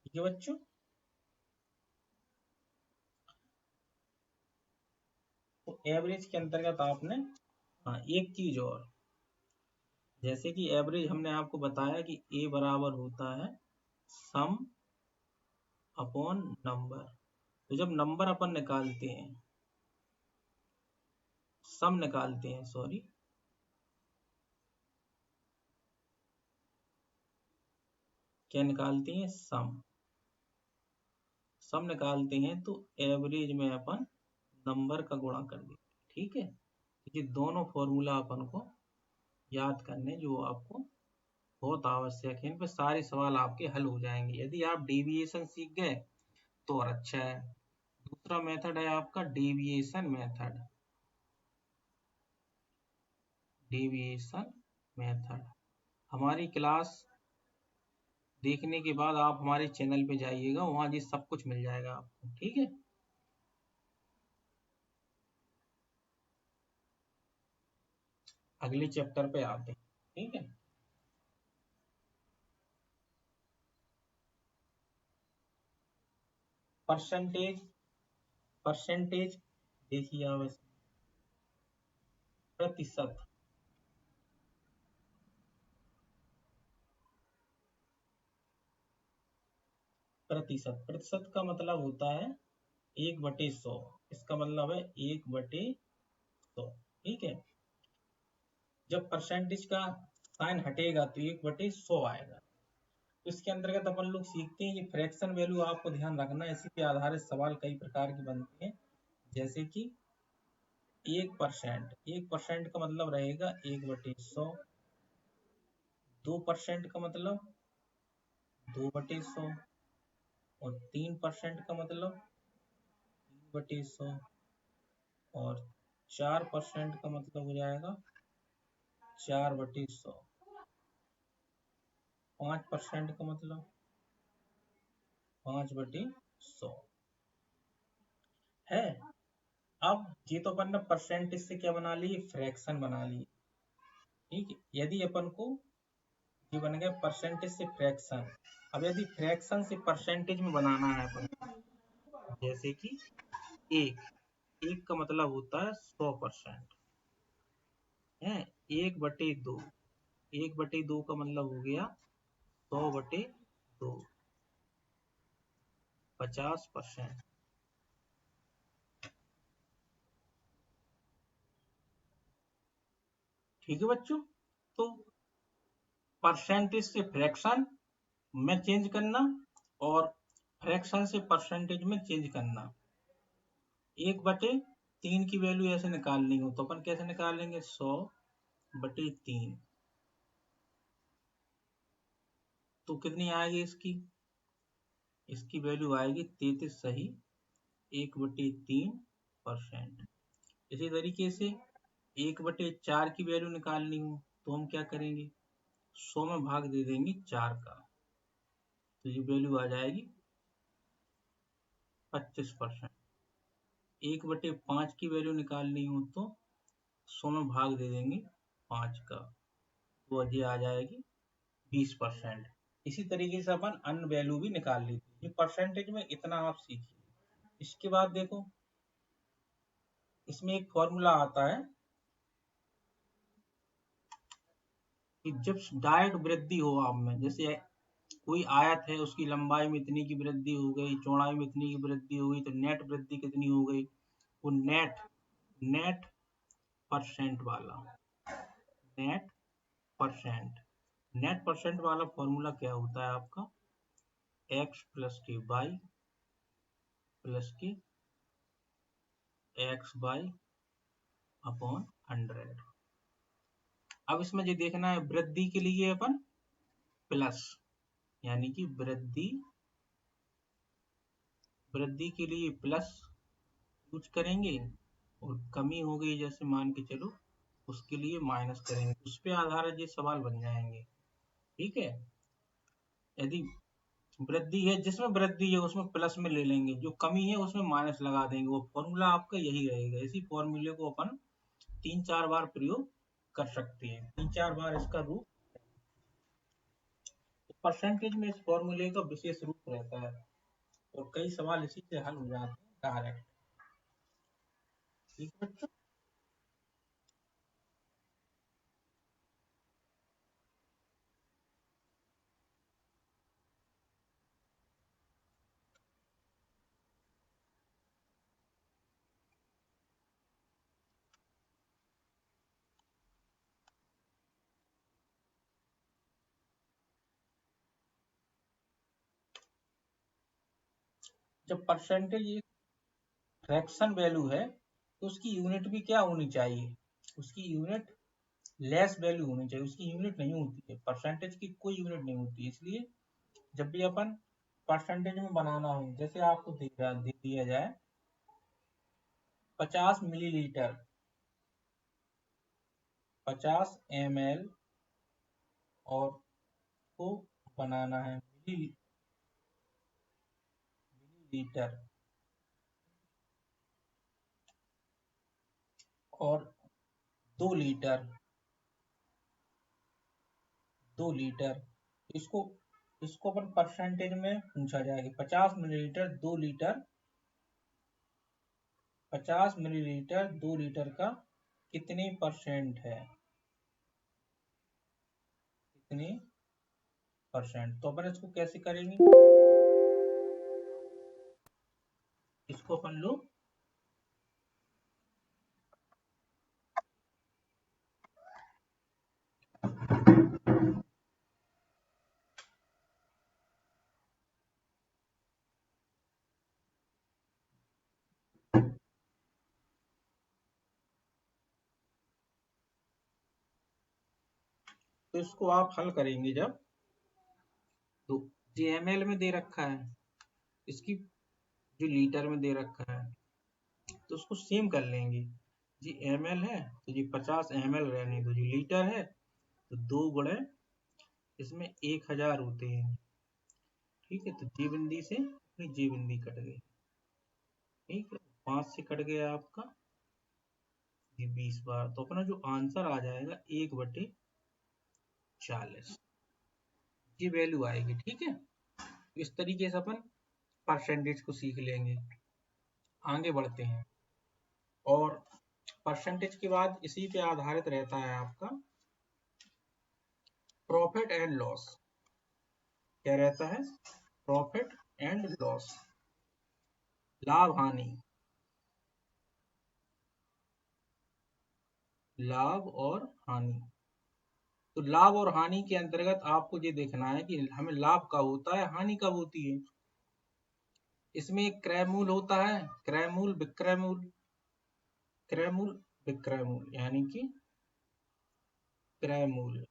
S1: ठीक है बच्चों, तो एवरेज के अंतर्गत आपने, हाँ एक चीज और, जैसे कि एवरेज हमने आपको बताया कि ए बराबर होता है सम अपॉन नंबर, तो जब नंबर अपन निकालते हैं, सम निकालते हैं, सॉरी, क्या निकालते हैं, सम, सम निकालते हैं तो एवरेज में अपन नंबर का गुणा कर देते हैं। ठीक है, तो ये दोनों फॉर्मूला अपन को याद करने, जो आपको बहुत आवश्यक है, इन पे सारे सवाल आपके हल हो जाएंगे। यदि आप डेविएशन सीख गए तो और अच्छा है। दूसरा मेथड है आपका डेविएशन मेथड, डेविएशन मेथड। हमारी क्लास देखने के बाद आप हमारे चैनल पे जाइएगा, वहां ये सब कुछ मिल जाएगा आपको। ठीक है, अगले चैप्टर पे आते हैं। ठीक है, परसेंटेज, परसेंटेज देखिए आप, प्रतिशत, प्रतिशत, प्रतिशत का मतलब होता है 1/100, इसका मतलब है 1/100। ठीक है, जब परसेंटेज का साइन हटेगा तो 1/100 आएगा। तो इसके अंतर्गत अपन लोग सीखते हैं कि फ्रैक्शन वैल्यू आपको ध्यान रखना है, इसी पे आधारित सवाल कई प्रकार के बनते हैं। जैसे कि 1%, 1% का मतलब रहेगा 1/100, 2% का मतलब 2/100, और 3% का मतलब 3/100, और 4% का मतलब हो जाएगा 4/100, 5% का मतलब 5/100 है। अब ये तो अपन ने परसेंटेज से क्या बना ली, फ्रैक्शन बना ली। ठीक है, यदि अपन को ये बन गया परसेंटेज से फ्रैक्शन। अब यदि फ्रैक्शन से परसेंटेज में बनाना है अपन को, जैसे कि एक एक का मतलब होता है 100% है। 1/2, 1/2 का मतलब हो गया 100/2, 50%। ठीक है बच्चों, तो परसेंटेज से फ्रैक्शन में चेंज करना और फ्रैक्शन से परसेंटेज में चेंज करना। 1/3 की वैल्यू ऐसे निकालनी हो तो अपन कैसे निकालेंगे, 100/3। तो कितनी आएगी इसकी, इसकी वैल्यू आएगी 33 सही 1/3%। इसी तरीके से 1/4 की वैल्यू निकालनी हो तो हम क्या करेंगे, 100 में भाग दे देंगे 4 का, तो ये वैल्यू आ जाएगी 25%। 1/5 की वैल्यू निकालनी हो तो 100 में भाग दे देंगे 5 का, तो ये आ जाएगी 20%। इसी तरीके से अपन अन्य वैल्यू भी निकाल ली थी। ये परसेंटेज में इतना आप सीखिए। इसके बाद देखो, इसमें एक फॉर्मूला आता है कि जब डायरेक्ट वृद्धि हो आप में, जैसे कोई आयत है उसकी लंबाई में इतनी की वृद्धि हो गई, चौड़ाई में इतनी की वृद्धि हो गई, तो नेट वृद्धि कितनी हो गई, वो नेट नेट परसेंट वाला, नेट परसेंट नेट परसेंट वाला फॉर्मूला क्या होता है आपका, x प्लस के वाई प्लस के एक्स बाई अपॉन 100। अब इसमें जो देखना है वृद्धि के लिए अपन प्लस, यानी कि वृद्धि वृद्धि के लिए प्लस यूज करेंगे, और कमी हो गई जैसे मान के चलो उसके लिए माइनस करेंगे। उस पे आधारित ये सवाल बन जाएंगे। ठीक है, यदि वृद्धि है, जिसमें वृद्धि है उसमें प्लस में ले लेंगे, जो कमी है उसमें माइनस लगा देंगे। वो फॉर्मूला आपका यही रहेगा। इसी फॉर्मूले को अपन 3-4 बार प्रयोग कर सकते हैं, 3-4 बार इसका रूप। तो परसेंटेज में इस फॉर्मूले का विशेष रूप रहता है और कई सवाल इसी से हल हो जाते हैं डायरेक्ट। ठीक है बच्चों, जब परसेंटेज एक फ्रैक्शन वैल्यू है तो उसकी यूनिट भी क्या होनी चाहिए, उसकी यूनिट लेस वैल्यू होनी चाहिए। उसकी यूनिट नहीं होती है, परसेंटेज की कोई यूनिट नहीं होती है। इसलिए जब भी अपन परसेंटेज में बनाना हो, जैसे आपको दे दिया जाए 50 मिलीलीटर, 50 ml, और को बनाना है मिलीलीटर, और 2 लीटर, 2 लीटर, इसको इसको अपन परसेंटेज में पूछा जाएगा। 50 मिलीलीटर 2 लीटर, 50 मिलीलीटर 2 लीटर का कितने परसेंट है, कितने परसेंट। तो अपन इसको कैसे करेंगे, इसको अपन लोग तो इसको आप हल करेंगे जब, तो जी ml में दे रखा है, इसकी जो लीटर में दे रखा है, तो उसको सेम कर लेंगे। जी ml है तो जी 50 ml रहने दो, जी लीटर है तो 2 इसमें 1000 होते हैं। ठीक है, तो जी बिंदी से अपनी जी बिंदी कट गई। ठीक है, 5 से कट गया आपका जी 20 बार, तो अपना जो आंसर आ जाएगा 1/20। 40 ये वैल्यू आएगी। ठीक है, इस तरीके से अपन परसेंटेज को सीख लेंगे। आगे बढ़ते हैं, और परसेंटेज के बाद इसी पे आधारित रहता है आपका प्रॉफिट एंड लॉस। क्या रहता है? प्रॉफिट एंड लॉस, लाभ हानि, लाभ और हानि। तो लाभ और हानि के अंतर्गत आपको ये देखना है कि हमें लाभ कब होता है, हानि कब होती है। इसमें एक क्रय मूल होता है, क्रय मूल, विक्रय मूल, क्रय मूल, विक्रय मूल, यानी कि क्रय मूल,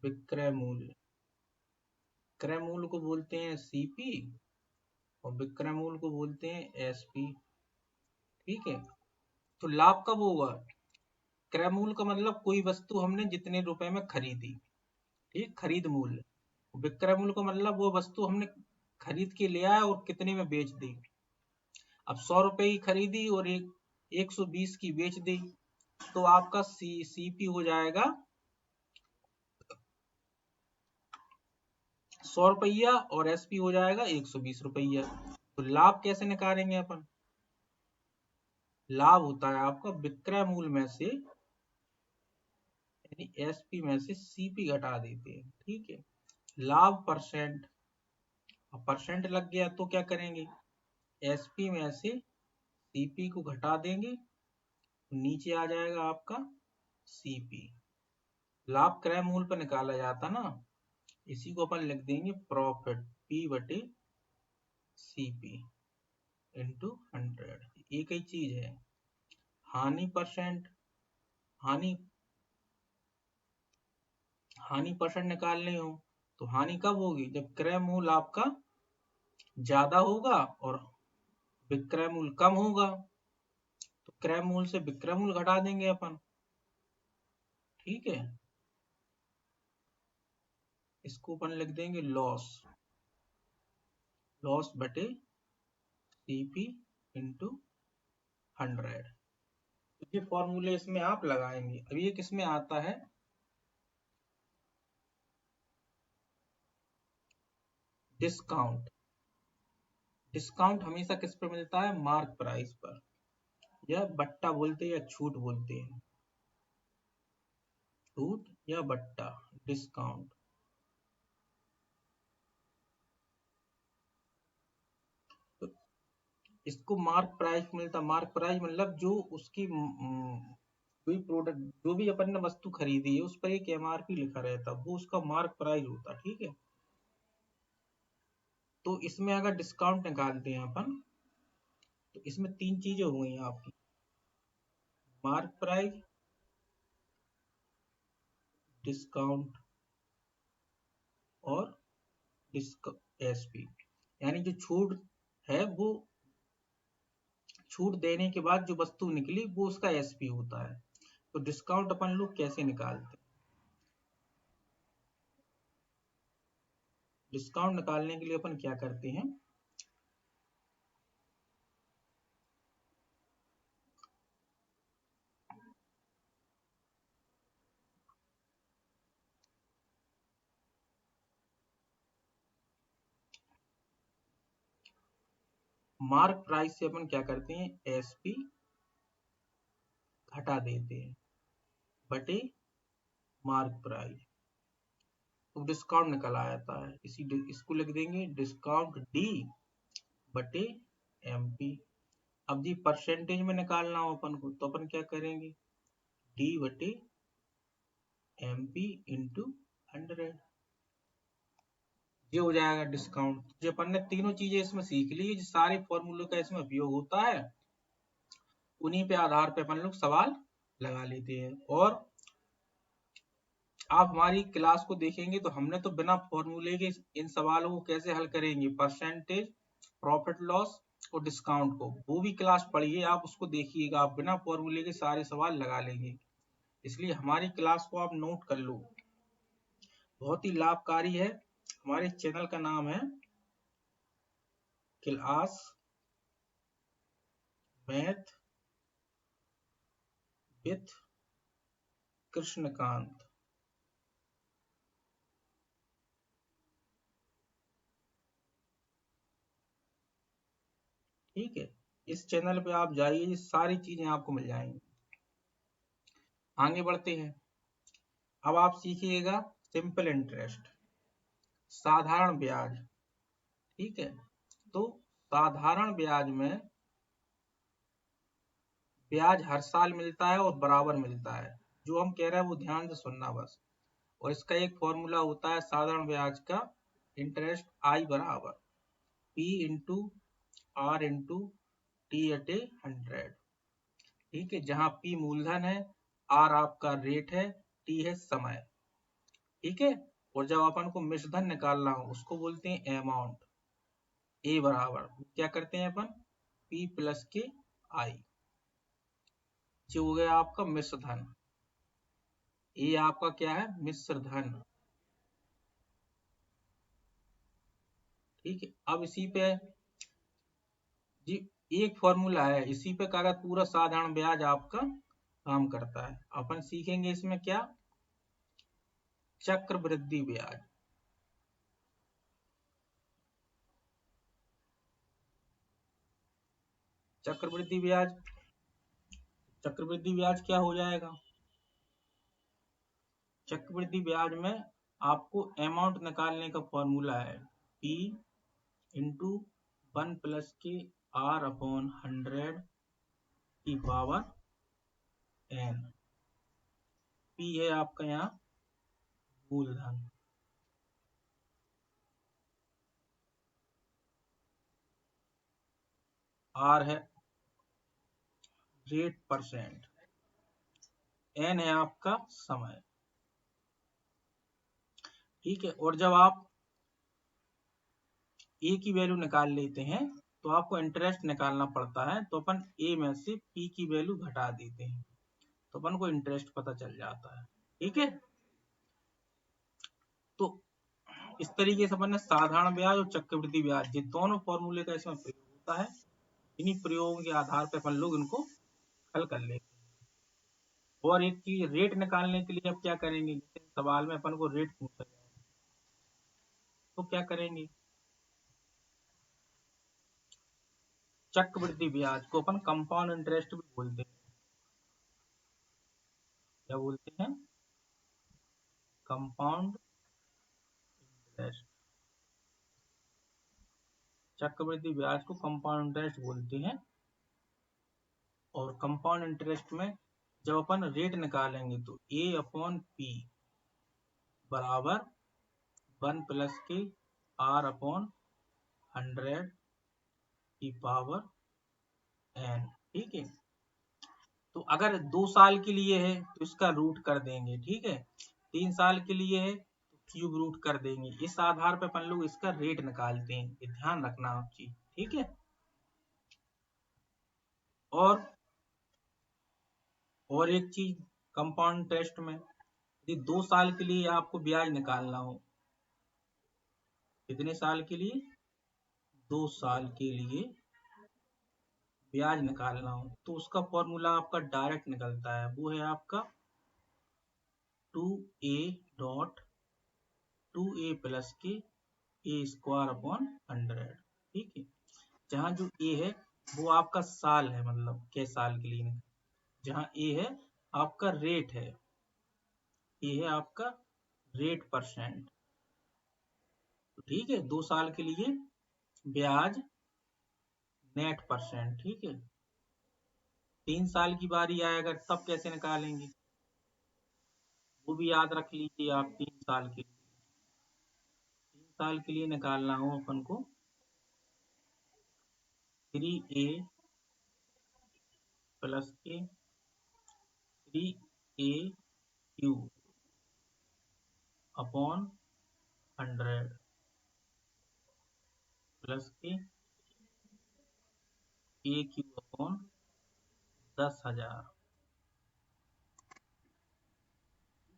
S1: विक्रय मूल। क्रय मूल को बोलते हैं सीपी और विक्रय मूल को बोलते हैं एसपी। ठीक है, तो लाभ कब होगा? क्रय मूल का मतलब कोई वस्तु हमने जितने रुपए में खरीदी, ठीक, खरीद मूल्य। विक्रय मूल्य का मतलब वो वस्तु हमने खरीद के ले आए और कितने में बेच दी। अब 100 रुपए की खरीदी और 120 की बेच दी, तो आपका सीपी हो जाएगा 100 रुपया और एसपी हो जाएगा 120 रुपया। तो लाभ कैसे निकालेंगे अपन? लाभ होता है आपका विक्रय मूल्य में से, यानी एसपी में से सीपी घटा देते हैं। ठीक है, लाभ परसेंट, परसेंट लग गया तो क्या करेंगे, एसपी में से सीपी को घटा देंगे, नीचे आ जाएगा आपका सीपी। लाभ क्रय मूल्य पर निकाला जाता ना, इसी को अपन लिख देंगे प्रॉफिट पी बटे सीपी इंटू 100। एक ही चीज है। हानि परसेंट, हानि हानि परसेंट निकालनी हो तो हानि कब होगी? जब क्रय मूल्य आपका ज्यादा होगा और विक्रय मूल्य कम होगा। तो क्रय मूल्य से विक्रय मूल्य घटा देंगे अपन। ठीक है, इसको अपन लिख देंगे लॉस, लॉस बटे सीपी इंटू 100। तो ये फॉर्मूले इसमें आप लगाएंगे। अब ये किसमें आता है? डिस्काउंट। डिस्काउंट हमेशा किस पर मिलता है? मार्क प्राइस पर, या बट्टा बोलते हैं या छूट बोलते हैं, छूट या बट्टा, डिस्काउंट। तो इसको मार्क प्राइस मिलता। मार्क प्राइस मतलब जो उसकी कोई प्रोडक्ट, जो भी अपन ने वस्तु खरीदी है उस पर एक एमआरपी लिखा रहता, वो उसका मार्क प्राइस होता। ठीक है, तो इसमें अगर डिस्काउंट निकालते हैं अपन, तो इसमें तीन चीजें हो गई आपकी, मार्क प्राइस, डिस्काउंट और एसपी। यानी जो छूट है वो, छूट देने के बाद जो वस्तु निकली वो उसका एसपी होता है। तो डिस्काउंट अपन लोग कैसे निकालते हैं? डिस्काउंट निकालने के लिए अपन क्या करते हैं, मार्क प्राइस से अपन क्या करते हैं, एसपी घटा देते हैं बटे मार्क प्राइस, तो डिस्काउंट निकल आता है। इसको लिख देंगे डिस्काउंट डी बटे एमपी। अब जी परसेंटेज में निकालना हो अपन को, तो अपन क्या करेंगे, डी बटे एमपी इंटू 100। ये हो जाएगा डिस्काउंट। जो अपन ने तीनों चीजें इसमें सीख ली, जो सारे फॉर्मूले का इसमें उपयोग होता है, उन्हीं पे आधार पे अपन लोग सवाल लगा लेते हैं। और आप हमारी क्लास को देखेंगे तो हमने तो बिना फॉर्मूले के इन सवालों को कैसे हल करेंगे, परसेंटेज, प्रॉफिट लॉस और डिस्काउंट को, वो भी क्लास पढ़िए आप, उसको देखिएगा, आप बिना फॉर्मूले के सारे सवाल लगा लेंगे। इसलिए हमारी क्लास को आप नोट कर लो, बहुत ही लाभकारी है। हमारे चैनल का नाम है क्लास मैथ विथ कृष्णकांत। ठीक है, इस चैनल पे आप जाइए, ये सारी चीजें आपको मिल जाएंगी। आगे बढ़ते हैं। अब आप सीखिएगा सिंपल इंटरेस्ट, साधारण ब्याज। ठीक है, तो साधारण ब्याज में ब्याज हर साल मिलता है और बराबर मिलता है। जो हम कह रहे हैं वो ध्यान से सुनना बस। और इसका एक फॉर्मूला होता है साधारण ब्याज का, इंटरेस्ट आई बराबर P into R into T at a 100। ठीक है, जहां पी मूलधन है, आर आपका रेट है, टी है समय। ठीक है, और जब अपन को मिश्रधन निकालना हो उसको बोलते हैं अमाउंट। ए बराबर क्या करते हैं अपन, पी प्लस के आई। जो हो गया आपका मिश्रधन। ये आपका क्या है, मिश्रधन। ठीक है, अब इसी पे जी एक फॉर्मूला है, इसी पे कागज पूरा साधारण ब्याज आपका काम करता है। अपन सीखेंगे इसमें क्या, चक्रवृद्धि ब्याज। चक्रवृद्धि ब्याज, चक्रवृद्धि ब्याज क्या हो जाएगा, चक्रवृद्धि ब्याज में आपको अमाउंट निकालने का फॉर्मूला है पी इंटू 1 प्लस के आर अपॉन 100 की पावर एन। पी है आपका यहाँ मूलधन, आर है रेट परसेंट, एन है आपका समय। ठीक है, और जब आप ए की वैल्यू निकाल लेते हैं तो आपको इंटरेस्ट निकालना पड़ता है, तो अपन ए में से पी की वैल्यू घटा देते हैं, तो अपन को इंटरेस्ट पता चल जाता है। ठीक है, तो इस तरीके से अपन ने साधारण ब्याज और चक्रवृद्धि ब्याज, ये दोनों फॉर्मूले का इसमें प्रयोग होता है। इन्हीं प्रयोगों के आधार पर अपन लोग इनको हल कर लेते हैं। और एक चीज, रेट निकालने के लिए अब क्या करेंगे, जैसे सवाल में अपन को रेट पूछा जाए तो क्या करेंगे, चक्रवृद्धि ब्याज को अपन कंपाउंड इंटरेस्ट भी बोलते हैं। क्या बोलते हैं, कंपाउंड इंटरेस्ट। चक्रवृद्धि ब्याज को कंपाउंड इंटरेस्ट बोलते हैं। और कंपाउंड इंटरेस्ट में जब अपन रेट निकालेंगे तो ए अपॉन पी बराबर 1 प्लस के आर अपॉन 100 की पावर एन। ठीक है, तो अगर 2 साल के लिए है तो इसका रूट कर देंगे। ठीक है, 3 साल के लिए है तो क्यूब रूट कर देंगे। इस आधार पर अपन लोग इसका रेट निकालते हैं, ये ध्यान रखना आप चीज। ठीक है, और एक चीज, कंपाउंड टेस्ट में यदि 2 साल के लिए आपको ब्याज निकालना हो, कितने साल के लिए, 2 साल के लिए ब्याज निकालना हो, तो उसका फॉर्मूला आपका डायरेक्ट निकलता है, वो है आपका 2a टू ए प्लस के ए स्क्वायर अपॉन 100। ठीक है, जहां जो ए है वो आपका साल है, मतलब के साल के लिए, जहां ए है आपका रेट है, ए है आपका रेट परसेंट। तो ठीक है, 2 साल के लिए ब्याज नेट परसेंट। ठीक है, 3 साल की बारी आएगा तब कैसे निकालेंगे, वो भी याद रख लीजिए आप। 3 साल के लिए निकालना हो अपन को 3a प्लस के 3a क्यूब अपॉन 100 प्लस के ए क्यूब अपॉन 10,000।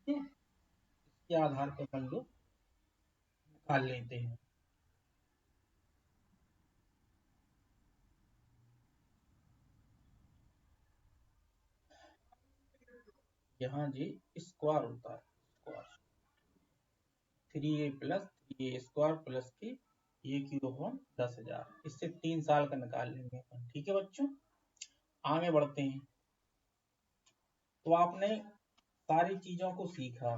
S1: ठीक है, इसके आधार पर अपन लोग निकाल लेते हैं। यहाँ जी स्क्वायर होता है, square 3a plus 3a square plus के ए क्यूब अपॉन 10,000, इससे 3 साल का निकाल लेंगे अपन। ठीक है बच्चों, आगे बढ़ते हैं। तो आपने सारी चीजों को सीखा।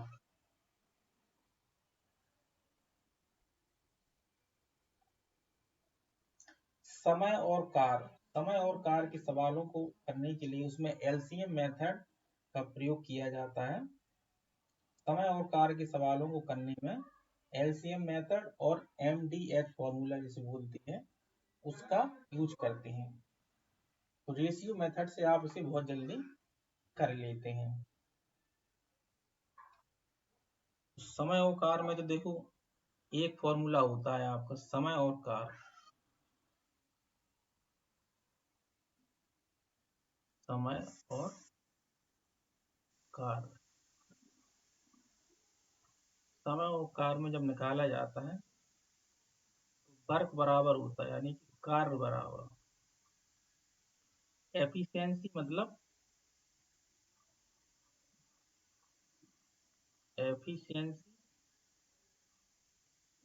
S1: समय और कार, समय और कार के सवालों को करने के लिए उसमें एलसीएम मेथड का प्रयोग किया जाता है। समय और कार के सवालों को करने में एलसीएम मेथड और एमडीएच फॉर्मूला जिसे बोलते हैं उसका यूज करते हैं। तो रेशियो मेथड से आप इसे बहुत जल्दी कर लेते हैं। समय और कार में तो देखो एक फॉर्मूला होता है आपका समय और कार, समय और कार, समय और कार में जब निकाला जाता है तो वर्क बराबर होता है, यानी कि कार्य बराबर एफिशिएंसी, मतलब एफिशिएंसी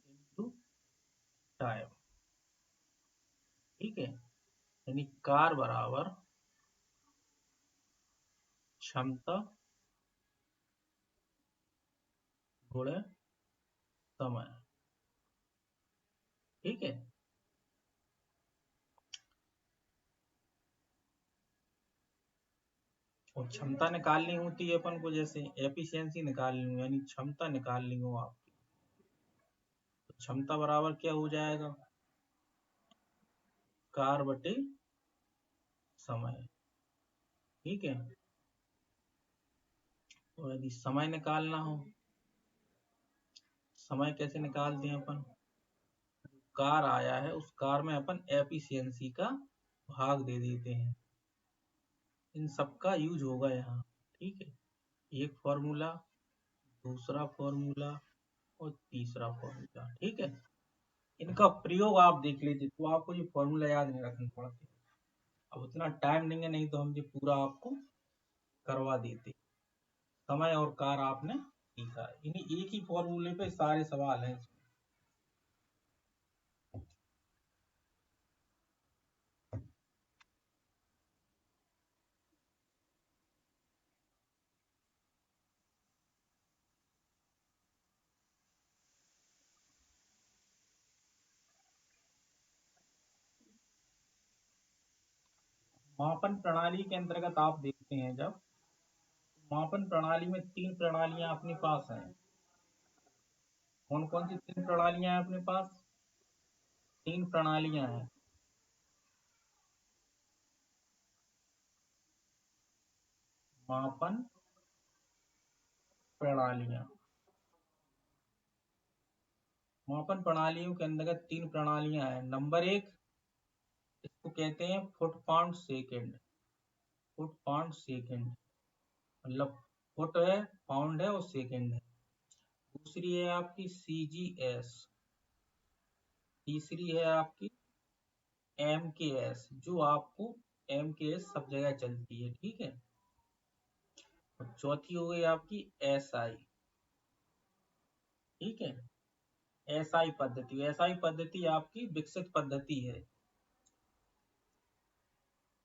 S1: इनटू टाइम। ठीक है, यानी कार बराबर क्षमता गुणे समय। ठीक है, और क्षमता निकालनी होती है अपन को, जैसे एफिशिएंसी निकालनी हो यानी क्षमता निकालनी हो आपकी, तो क्षमता बराबर क्या हो जाएगा, कार बटे समय। ठीक है, और यदि समय निकालना हो, समय कैसे निकालते हैं अपन, कार आया है उस कार में अपन एफिशिएंसी का भाग दे देते हैं। इन सबका यूज होगा यहाँ। ठीक है, एक फॉर्मूला, दूसरा फॉर्मूला और तीसरा फॉर्मूला। ठीक है, इनका प्रयोग आप देख लीजिए तो आपको ये फॉर्मूला याद नहीं रखना पड़ते। अब उतना टाइम नहीं है, नहीं तो हम ये पूरा आपको करवा देते। समय और कार आपने सीखा, इन्हीं एक ही फॉर्मूले पे सारे सवाल हैं। मापन प्रणाली के अंतर्गत आप देखते हैं, जब मापन प्रणाली में 3 प्रणालियां अपने पास हैं। कौन कौन सी 3 प्रणालियां हैं अपने पास, 3 प्रणालियां हैं। मापन प्रणालियां, मापन प्रणालियों के अंतर्गत 3 प्रणालियां हैं। नंबर 1, इसको कहते हैं foot pound second, foot pound second, मतलब फुट है, पाउंड है और सेकेंड है। दूसरी है आपकी सीजीएस, तीसरी है आपकी एमकेएस, जो आपको एमकेएस सब जगह चलती है। ठीक है, और चौथी हो गई आपकी एसआई। ठीक है, एसआई पद्धति, एसआई पद्धति आपकी विकसित पद्धति है।